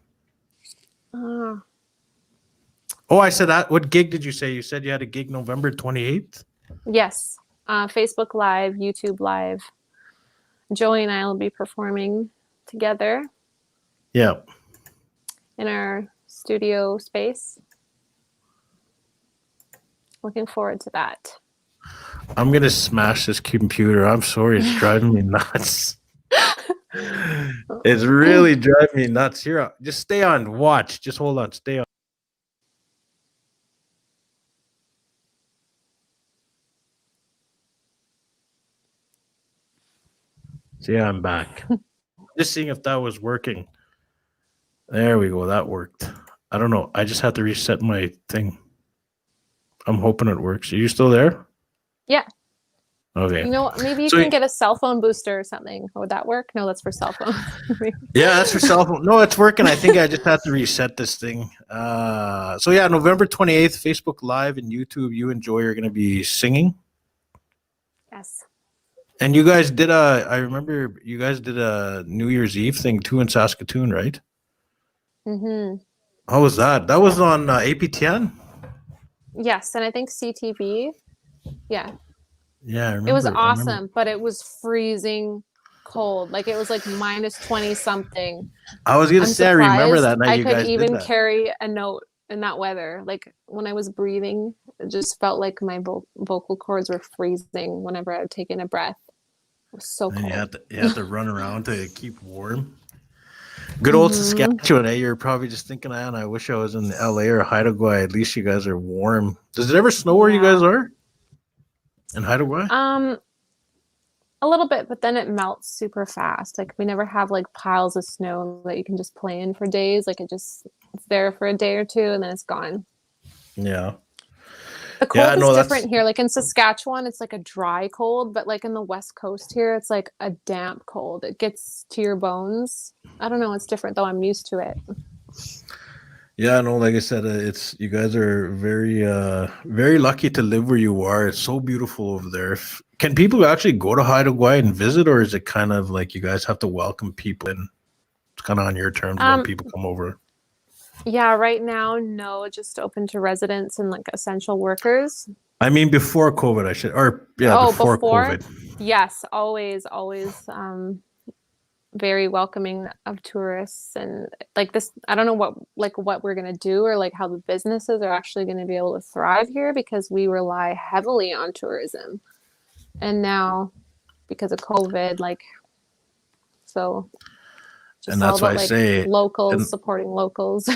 Oh, I said that. What gig did you say? You said you had a gig November 28th? Yes. Facebook Live, YouTube Live. Joey and I will be performing together. Yeah. In our studio space. Looking forward to that. I'm going to smash this computer. I'm sorry. It's driving me nuts. It's really driving me nuts. Here, just stay on. Watch. Just hold on. Stay on. See, I'm back. Just seeing if that was working. There we go. That worked. I don't know. I just have to reset my thing. I'm hoping it works. Are you still there? Yeah. Okay. Maybe you can get a cell phone booster or something. Would that work? No, that's for cell phone. Yeah, that's for cell phone. No, it's working. I think I just have to reset this thing. So yeah, November 28th, Facebook Live and YouTube. You and Joy are going to be singing. Yes. And you guys I remember you guys did a New Year's Eve thing too in Saskatoon, right? Mm-hmm. How was that? That was on APTN? Yes, and I think CTV. Yeah. Yeah, I remember. It was awesome, but it was freezing cold. Like it was like minus 20 something. I was going to say, I remember that night you guys did that. I could even carry a note in that weather. Like when I was breathing, it just felt like my vocal cords were freezing whenever I would take in a breath. It was so cold. You had to run around to keep warm. Good old Saskatchewan, eh? You're probably just thinking, man, I wish I was in LA or Haida Gwaii. At least you guys are warm. Does it ever snow where you guys are? In Haida Gwaii? A little bit, but then it melts super fast. Like we never have like piles of snow that you can just play in for days. Like it's there for a day or two and then it's gone. Yeah. The cold is different here. Like in Saskatchewan, it's like a dry cold, but like in the West Coast here, it's like a damp cold. It gets to your bones. I don't know. It's different though. I'm used to it. Yeah, no, like I said, you guys are very, very lucky to live where you are. It's so beautiful over there. Can people actually go to Haida Gwaii and visit, or is it kind of like you guys have to welcome people in? It's kind of on your terms when people come over. Yeah, right now, no, just open to residents and like essential workers. I mean, before COVID, before COVID. Yes, always, very welcoming of tourists, and like this, I don't know what we're gonna do, or like how the businesses are actually gonna be able to thrive here, because we rely heavily on tourism, and now because of COVID, like, so just And all that's why about I like say, locals and supporting locals.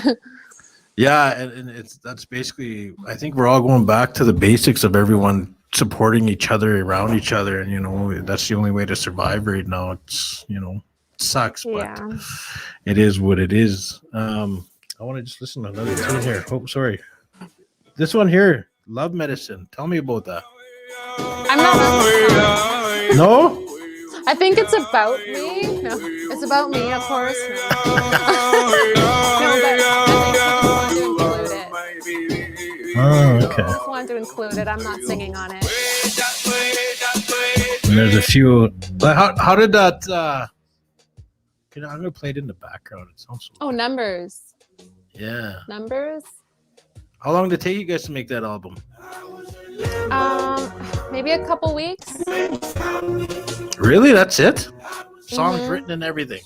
yeah, and that's basically, I think we're all going back to the basics of everyone supporting each other around each other, and that's the only way to survive right now. It's it sucks, but Yeah. it is what it is. I want to just listen to another tune here. Oh, sorry, this one here, Love Medicine. Tell me about that. I'm not on the song. No. I think it's about me. No, it's about me, of course. No, no, but I think he just wanted to include it. Oh, okay. He just wanted to include it. I'm not singing on it. And there's a few. How did that? I'm gonna play it in the background. It sounds so. Oh, Numbers. Yeah. Numbers. How long did it take you guys to make that album? Maybe a couple weeks. Really? That's it? Songs written and everything.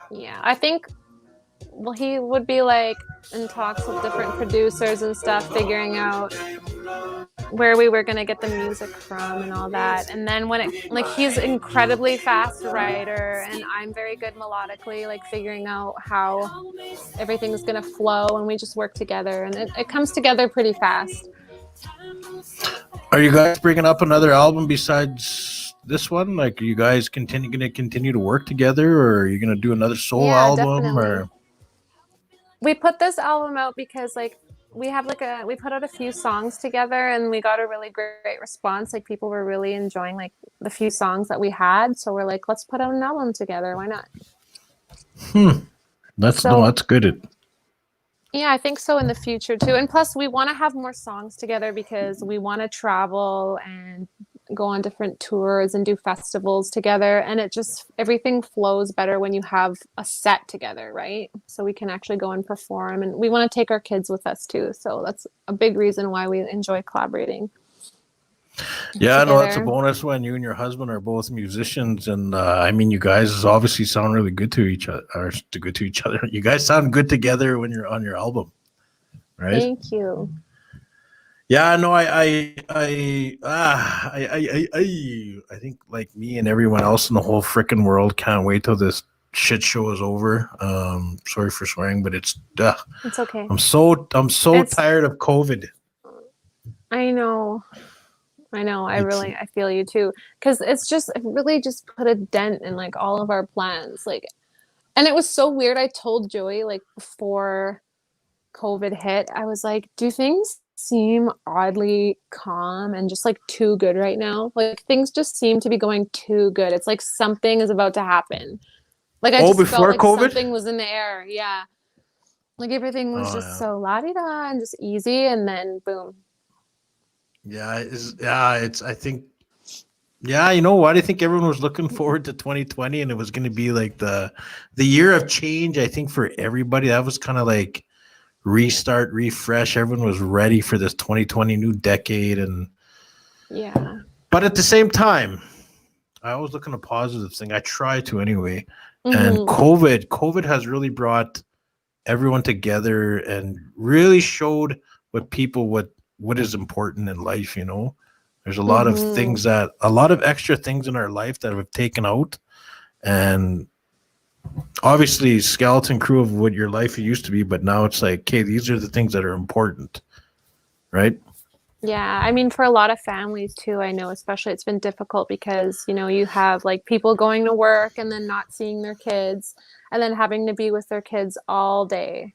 Yeah, I think. Well, he would be like in talks with different producers and stuff, figuring out where we were gonna get the music from and all that. And then when he's incredibly fast writer, and I'm very good melodically, like figuring out how everything's gonna flow, and we just work together, and it comes together pretty fast. Are you guys bringing up another album besides this one? Like, are you guys going to continue to work together, or are you going to do another solo album? Definitely. Or we put this album out because like we put out a few songs together, and we got a really great response. Like, people were really enjoying like the few songs that we had, so we're like, let's put out an album together. Why not? That's good. Yeah, I think so in the future too. And plus, we want to have more songs together because we want to travel and go on different tours and do festivals together. And everything flows better when you have a set together, right? So we can actually go and perform. And we want to take our kids with us too. So that's a big reason why we enjoy collaborating. Yeah, I know that's a bonus when you and your husband are both musicians, and I mean, you guys obviously sound really good to each other. You guys sound good together when you're on your album, right? Thank you. Yeah, no, I think like me and everyone else in the whole freaking world can't wait till this shit show is over. Sorry for swearing, but it's okay. I'm so tired of COVID. I know. I feel you too, because it really just put a dent in like all of our plans. Like, and it was so weird. I told Joey like before COVID hit, I was like, do things seem oddly calm and just like too good right now? Like, things just seem to be going too good. It's like something is about to happen. Like, I just felt like COVID? something was in the air. Yeah. Like, everything was just so la-di-da and just easy, and then boom. I think, you know what? I think everyone was looking forward to 2020, and it was going to be like the year of change. I think for everybody, that was kind of like restart, refresh. Everyone was ready for this 2020 new decade, and but at the same time, I always look on a positive thing. I try to anyway. And COVID has really brought everyone together and really showed what is important in life. There's a lot of things a lot of extra things in our life that have taken out, and obviously skeleton crew of what your life used to be, but now it's like, okay, these are the things that are important, right? Yeah, I mean, for a lot of families too, I know especially it's been difficult because, you have like people going to work and then not seeing their kids, and then having to be with their kids all day.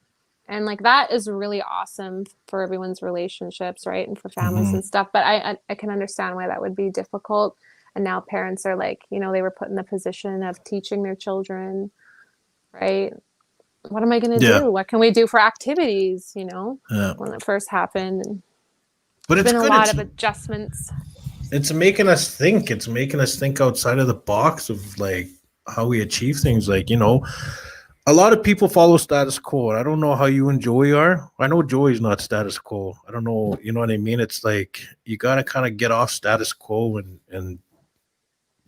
And like, that is really awesome for everyone's relationships, right? And for families and stuff. But I can understand why that would be difficult. And now parents are like, they were put in the position of teaching their children, right? What am I going to do? What can we do for activities, when it first happened? But it's been good. A lot of adjustments. It's making us think. It's making us think outside of the box of like how we achieve things. Like, a lot of people follow status quo. I don't know how you and Joey are. I know Joey's not status quo. I don't know. You know what I mean? It's like you got to kind of get off status quo and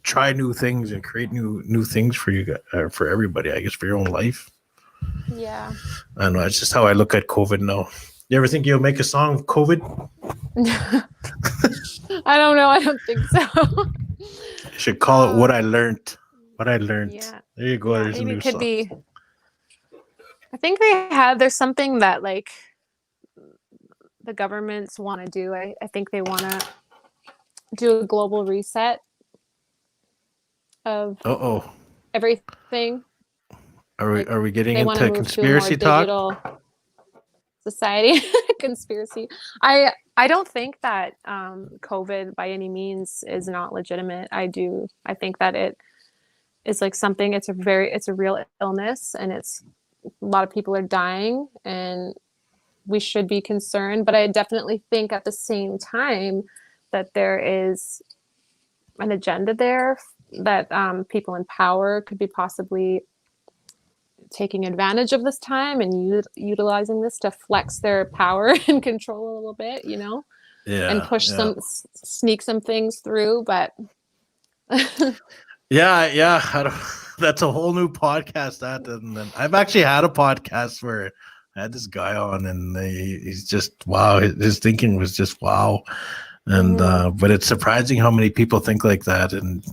try new things and create new things for you for everybody. I guess for your own life. Yeah. I don't know. It's just how I look at COVID now. You ever think you'll make a song of COVID? I don't know. I don't think so. You should call it "What I Learned." What I learned. Yeah. There you go. Yeah, There's a maybe new it could song. be. I think there's something that like the governments want to do. I think they want to do a global reset of everything. Are we getting They want to into move conspiracy to a more talk? digital society. Conspiracy. I don't think that COVID by any means is not legitimate. I think that it is like something. It's a real illness, and a lot of people are dying, and we should be concerned. But I definitely think at the same time that there is an agenda there that people in power could be possibly taking advantage of this time and utilizing this to flex their power and control a little bit, and push sneak some things through. But yeah. That's a whole new podcast. And then I've actually had a podcast where I had this guy on, and he's just wow. His thinking was just wow. And but it's surprising how many people think like that, and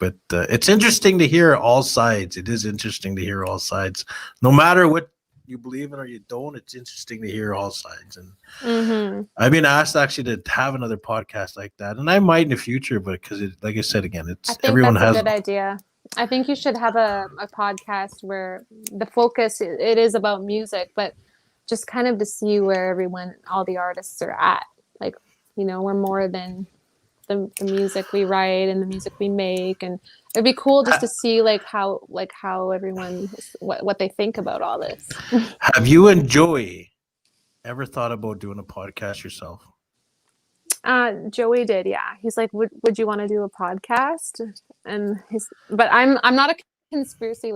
but it's interesting to hear all sides. It is interesting to hear all sides, no matter what you believe in or you don't. It's interesting to hear all sides. And I've been asked actually to have another podcast like that, and I might in the future, but because like I said again, I think everyone that's has a good idea. I think you should have a podcast where the focus it is about music, but just kind of to see where all the artists are at. Like, we're more than the music we write and the music we make, and it'd be cool just to see how everyone what they think about all this. Have you and Joey ever thought about doing a podcast yourself? Joey did, yeah. He's like, would you want to do a podcast? But I'm not a conspiracy,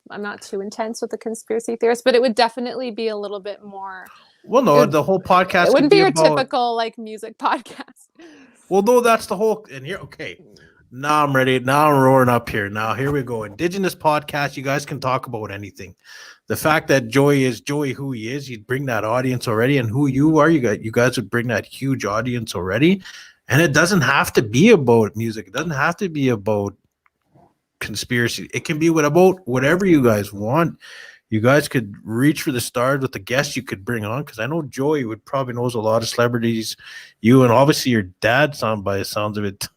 I'm not too intense with the conspiracy theorists, but it would definitely be a little bit more. Well, no, the whole podcast. It wouldn't be your typical music podcast. Well, no, that's the whole. And here, okay, now I'm ready. Now I'm roaring up here. Now here we go. Indigenous podcast. You guys can talk about anything. The fact that Joey is Joey, who he is, he'd bring that audience already, and who you are, you guys would bring that huge audience already. And it doesn't have to be about music. It doesn't have to be about conspiracy. It can be about whatever you guys want. You guys could reach for the stars with the guests you could bring on, because I know Joey would probably knows a lot of celebrities. You and obviously your dad, by the sounds of it,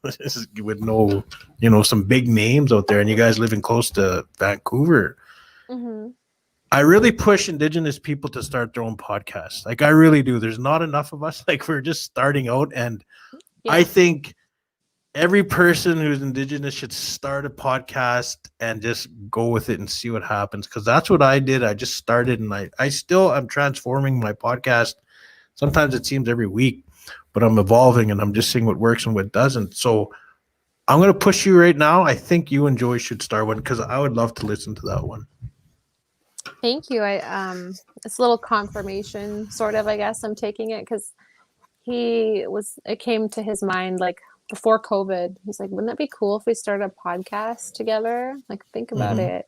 would know, some big names out there, and you guys living close to Vancouver. Mm-hmm. I really push Indigenous people to start their own podcasts. I really do. There's not enough of us. We're just starting out, and I think every person who's Indigenous should start a podcast and just go with it and see what happens. Because that's what I did. I just started, and I'm transforming my podcast. Sometimes it seems every week, but I'm evolving, and I'm just seeing what works and what doesn't. So I'm going to push you right now. I think you and Joey should start one, because I would love to listen to that one. Thank you. It's a little confirmation, sort of, I guess. I'm taking it because it came to his mind before COVID. He's like, wouldn't that be cool if we started a podcast together? Think about it.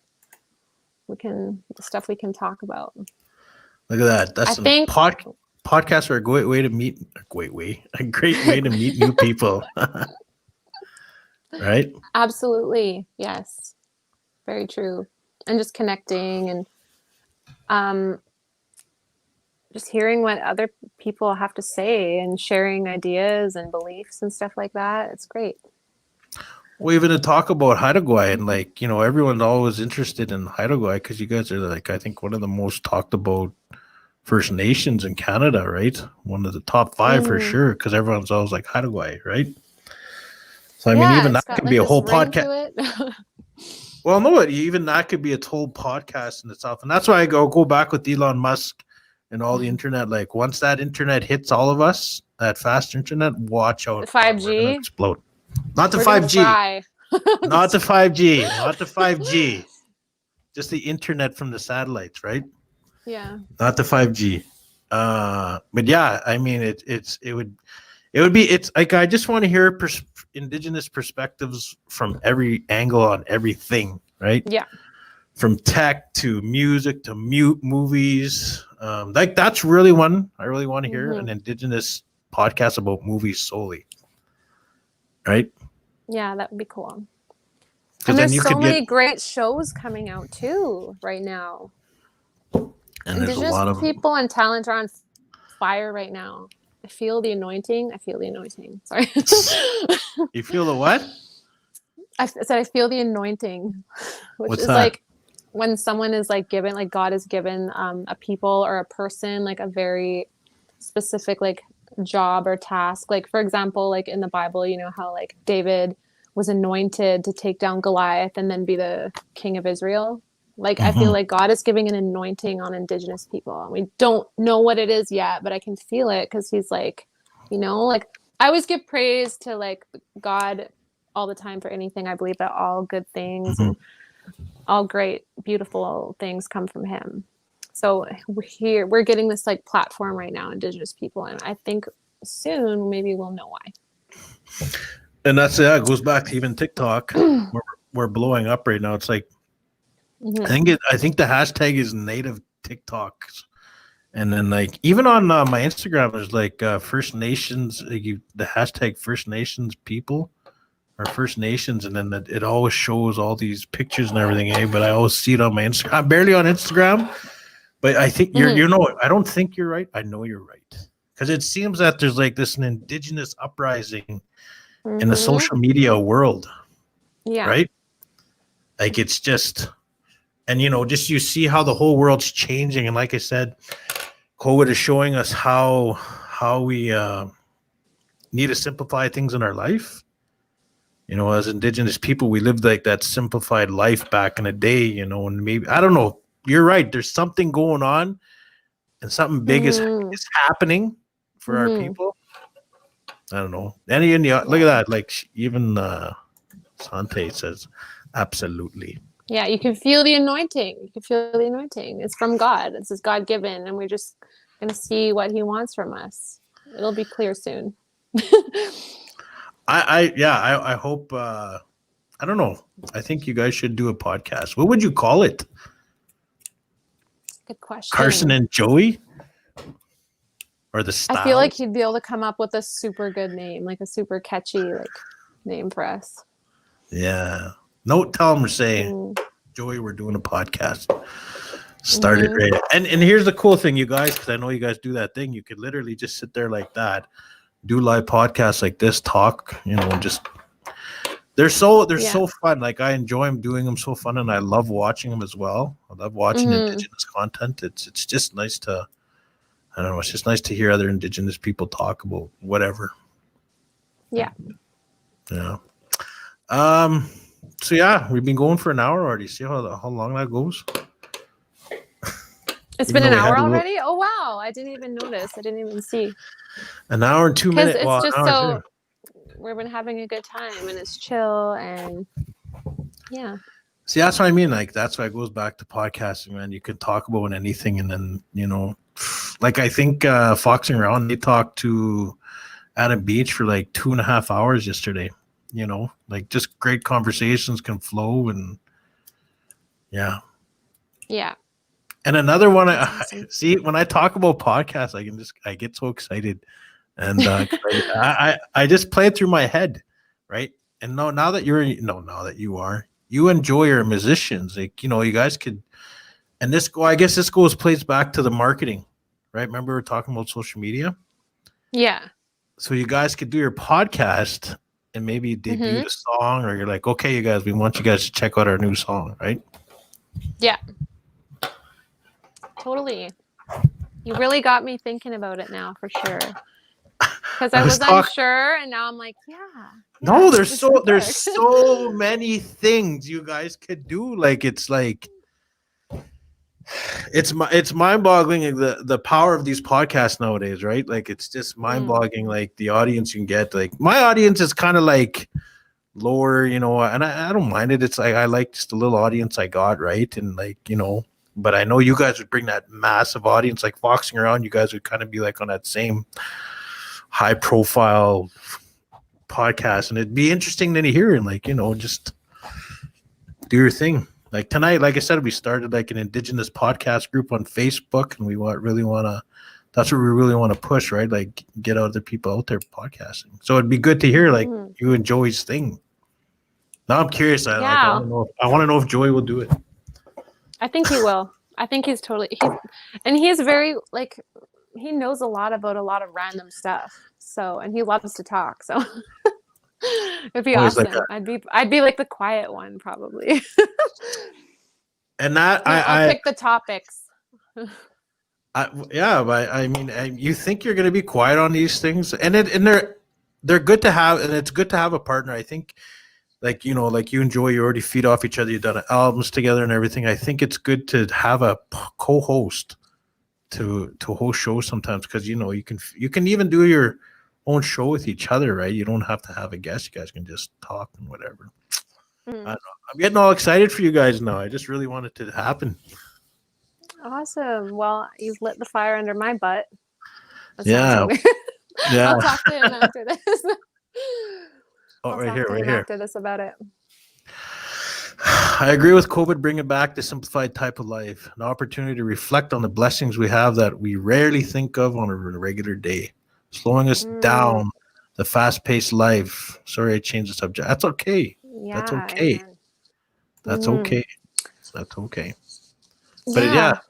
The stuff we can talk about. Look at that. That's podcasts are a great way to meet new people. Right? Absolutely. Yes. Very true. And just connecting and just hearing what other people have to say and sharing ideas and beliefs and stuff like that. It's great. Well, even to talk about Haida Gwaii, and everyone's always interested in Haida Gwaii because you guys are I think one of the most talked about First Nations in Canada, right? One of the top 5 for sure, because everyone's always like Haida Gwaii, right? So even that could be a whole podcast. Well, no, even that could be a whole podcast in itself, and that's why I go back with Elon Musk and all the internet. Once that internet hits all of us, that fast internet, watch out. 5G explode. Not the 5G. Not the 5G. Not the 5G. just the internet from the satellites, right? Yeah. Not the 5G. But yeah, I mean, it's like, I just want to hear Indigenous perspectives from every angle on everything, right? Yeah. From tech to music to movies. Like, that's really one I really want to hear, an Indigenous podcast about movies solely, right? Yeah, that would be cool. Because And then there's you so could many get, great shows coming out too right now. and there's a Indigenous lot of people and talent are on fire right now. I feel the anointing. Sorry. You feel the what? I said I feel the anointing, which What's is that? like when someone is like given, like God is given a people or a person like a very specific like job or task. Like for example, like in the Bible, you know how like David was anointed to take down Goliath and then be the king of Israel. Like I feel like God is giving an anointing on Indigenous people. We don't know what it is yet, but I can feel it because he's like, you know, like I always give praise to like God all the time for anything. I believe that all good things and all great, beautiful things come from him. So we're getting this like platform right now, Indigenous people, and I think soon maybe we'll know why. And it goes back to even TikTok. We're blowing up right now. It's like, I think the hashtag is native TikToks, and then like even on my Instagram, there's like First Nations, the hashtag First Nations people or First Nations, and then it always shows all these pictures and everything. But I always see it on my Instagram. I'm barely on Instagram, but I think you know, I don't think you're right. I know you're right, because it seems that there's like this an Indigenous uprising in the social media world, right? Like it's just. And, you know, just you see how the whole world's changing. And like I said, COVID is showing us how we need to simplify things in our life. You know, as Indigenous people, we lived like that simplified life back in the day, you know, and maybe, I don't know, you're right. There's something going on and something big is happening for our people. I don't know. Look at that. Like even Sante says, absolutely. Yeah, you can feel the anointing. It's from God. This is God given, and we're just gonna see what He wants from us. It'll be clear soon. I hope. I don't know. I think you guys should do a podcast. What would you call it? Good question. Carsen and Joey, or the style? I feel like he'd be able to come up with a super good name, like a super catchy like name for us. Yeah. No, tell them we're saying, Joey, we're doing a podcast. Started right. And here's the cool thing, you guys, because I know you guys do that thing. You could literally just sit there like that, do live podcasts like this, talk, you know, and just they're so fun. Like I enjoy them, doing them, so fun, and I love watching them as well. I love watching Indigenous content. It's just nice to, I don't know, it's just nice to hear other Indigenous people talk about whatever. Yeah. Yeah. So yeah, we've been going for an hour already. See how long that goes? It's been an hour already? Oh wow, I didn't even notice. I didn't even see. An hour and 2 minutes. Because it's just so we've been having a good time and it's chill and yeah. See, that's what I mean. Like that's why it goes back to podcasting, man. You could talk about anything, and then you know, like I think Foxing Around, they talked to Adam Beach for like 2.5 hours yesterday. You know, like just great conversations can flow, and yeah. And another one, see, when I talk about podcasts, I get so excited, and I just play it through my head, right? And now that you enjoy your musicians, like you know, you guys could, and I guess this plays back to the marketing, right? Remember we were talking about social media, so you guys could do your podcast. And maybe debut a song, or you're like, okay, you guys, we want you guys to check out our new song, right? Yeah. Totally. You really got me thinking about it now for sure. Because I was unsure, and now I'm like, no, there's so many things you guys could do. Like it's mind-boggling the power of these podcasts nowadays, right? Like it's just mind-boggling, like the audience you can get. Like my audience is kind of like lower, you know, and I don't mind it. It's like I like just the little audience I got, right? And like, you know, but I know you guys would bring that massive audience, like Foxing Around. You guys would kind of be like on that same high profile podcast, and it'd be interesting then to hear and like, you know, just do your thing. Like tonight, like I said, we started like an Indigenous podcast group on Facebook, and we really want to. That's what we really want to push, right? Like get other people out there podcasting. So it'd be good to hear like you and Joey's thing. Now I'm curious. I want to know if Joey will do it. I think he will. I think he's he's very like, he knows a lot about a lot of random stuff. So, and he loves to talk. So it'd be awesome. Like I'd be like the quiet one probably. And that I'll pick the topics. But I mean, you think you're going to be quiet on these things, and they're good to have, and it's good to have a partner. I think, like, you know, like you and Joey, you already feed off each other. You've done albums together and everything. I think it's good to have a co-host to host shows sometimes, because you know you can even do your own show with each other, right? You don't have to have a guest. You guys can just talk and whatever. I don't know. I'm getting all excited for you guys now. I just really want it to happen. Awesome. Well, you've lit the fire under my butt. Yeah. Yeah. I'll talk to him after this. Right here. After this about it. I agree with COVID bringing back the simplified type of life, an opportunity to reflect on the blessings we have that we rarely think of on a regular day, slowing us down the fast-paced life. Sorry, I changed the subject. That's okay. Yeah, that's okay. Amen. That's okay. That's okay. But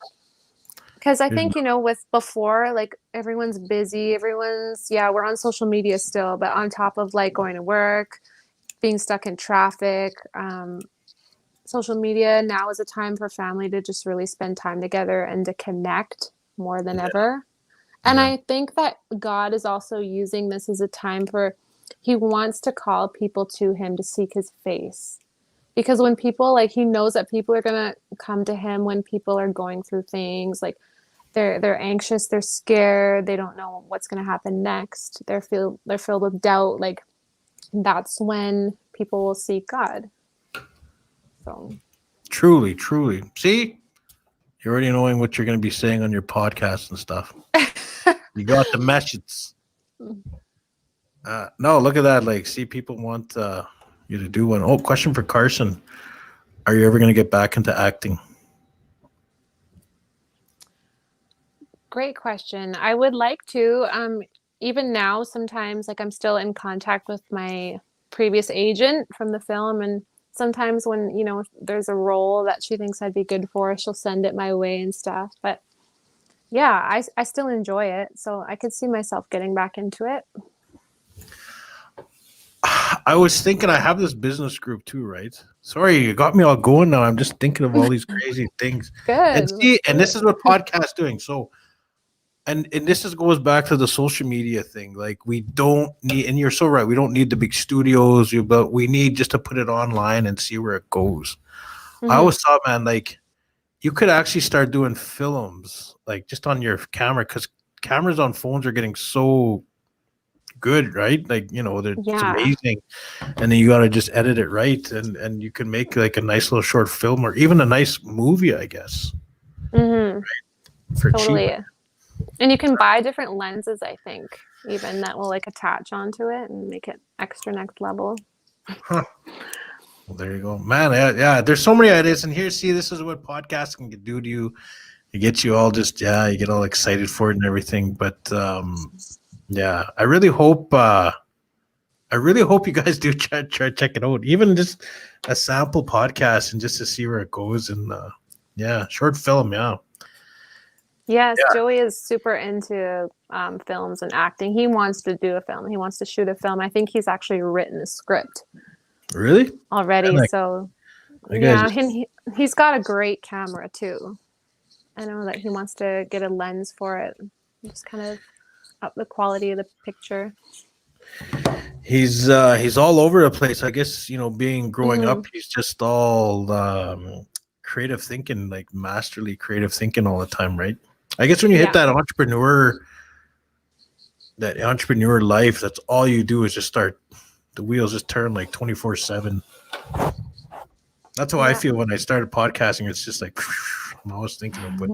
because I think, you know, with before, like everyone's busy, we're on social media still, but on top of like going to work, being stuck in traffic, social media now is a time for family to just really spend time together and to connect more than ever. And I think that God is also using this as a time he wants to call people to him to seek his face. Because when people, like, he knows that people are going to come to him when people are going through things, like they're anxious, they're scared, they don't know what's going to happen next. They're filled with doubt. Like, that's when people will seek God. So truly. See, you're already knowing what you're going to be saying on your podcast and stuff. You got the message. No, look at that. Like, see, people want you to do one. Oh, question for Carsen. Are you ever going to get back into acting? Great question. I would like to. Even now, sometimes, like, I'm still in contact with my previous agent from the film, and sometimes when, you know, there's a role that she thinks I'd be good for, she'll send it my way and stuff. But yeah, I still enjoy it, so I could see myself getting back into it. I was thinking I have this business group too, right? Sorry, you got me all going now. I'm just thinking of all these crazy things. Good. And this is what podcasts doing. So, and this goes back to the social media thing. Like, we don't need, and you're so right, we don't need the big studios, but we need just to put it online and see where it goes. I always thought, man, like, you could actually start doing films, like, just on your camera, because cameras on phones are getting so good, right? Like, you know, it's amazing. And then you got to just edit it right, and you can make like a nice little short film or even a nice movie, I guess. Right? For cheap. And you can buy different lenses, I think, even that will like attach onto it and make it extra next level. Huh. Well, there you go, man. Yeah, there's so many ideas. And here, see, this is what podcasting can do to you. It gets you all just, you get all excited for it and everything. But yeah, I really hope you guys do try check it out, even just a sample podcast, and just to see where it goes. And short film. Yes, Joey is super into films and acting. He wants to do a film. He wants to shoot a film. I think he's actually written a script. Really? Already. He's got a great camera too. I know that he wants to get a lens for it. Just kind of up the quality of the picture. He's all over the place. I guess, you know, growing up, he's just all creative thinking, like masterly creative thinking all the time, right? I guess when you hit that entrepreneur life, that's all you do is just start the wheels just turn like 24/7. That's how I Yeah. feel when I started podcasting. It's just like I'm always thinking of what,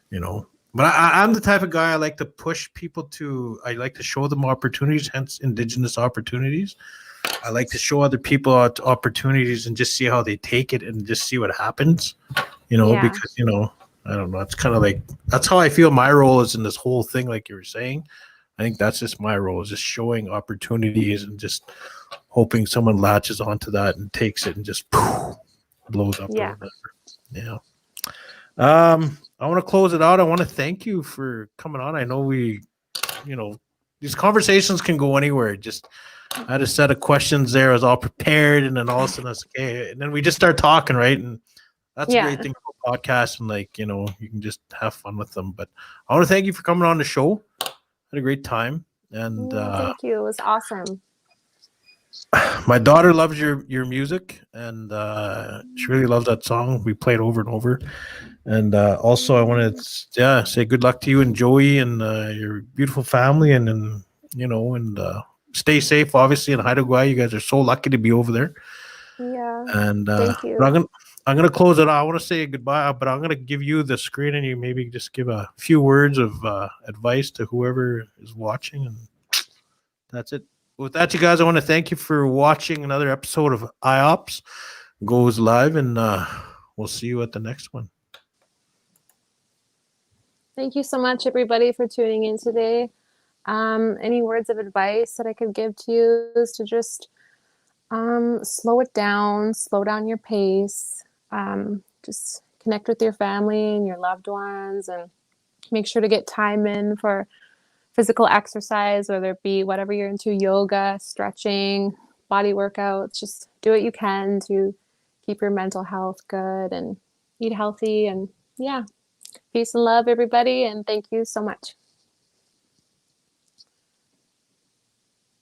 you know. But I'm the type of guy I like to push people to. I like to show them opportunities, hence Indigenous opportunities. I like to show other people opportunities and just see how they take it and just see what happens. You know, Yeah. because you know, I don't know. It's kind of like that's how I feel my role is in this whole thing. Like you were saying, I think that's just my role, is just showing opportunities and just hoping someone latches onto that and takes it and just blows up Yeah. or whatever. Yeah. I want to close it out. I want to thank you for coming on. I know we, you know, these conversations can go anywhere. Just I had a set of questions there. I was all prepared, and then all of a sudden, I was like, okay, and then we just start talking, right? And that's a Yeah. great thing about podcasts, and like you know, you can just have fun with them. But I want to thank you for coming on the show. Had a great time, and Thank you. It was awesome. my daughter loves your music, and she really loves that song. We play it over and over. And also, I want to say good luck to you and Joey and your beautiful family, and you know, and stay safe. Obviously, in Haida Gwaii, you guys are so lucky to be over there. Yeah. And Thank you. but I'm gonna close it out. I want to say goodbye, but I'm gonna give you the screen, and you maybe just give a few words of advice to whoever is watching, and that's it. With that, you guys, I want to thank you for watching another episode of IOPPS Goes Live, and we'll see you at the next one. Thank you so much, everybody, for tuning in today. Any words of advice that I could give to you is to just slow it down, slow down your pace, just connect with your family and your loved ones, and make sure to get time in for physical exercise, whether it be whatever you're into, yoga, stretching, body workouts. Just do what you can to keep your mental health good and eat healthy. And yeah, peace and love, everybody, and thank you so much.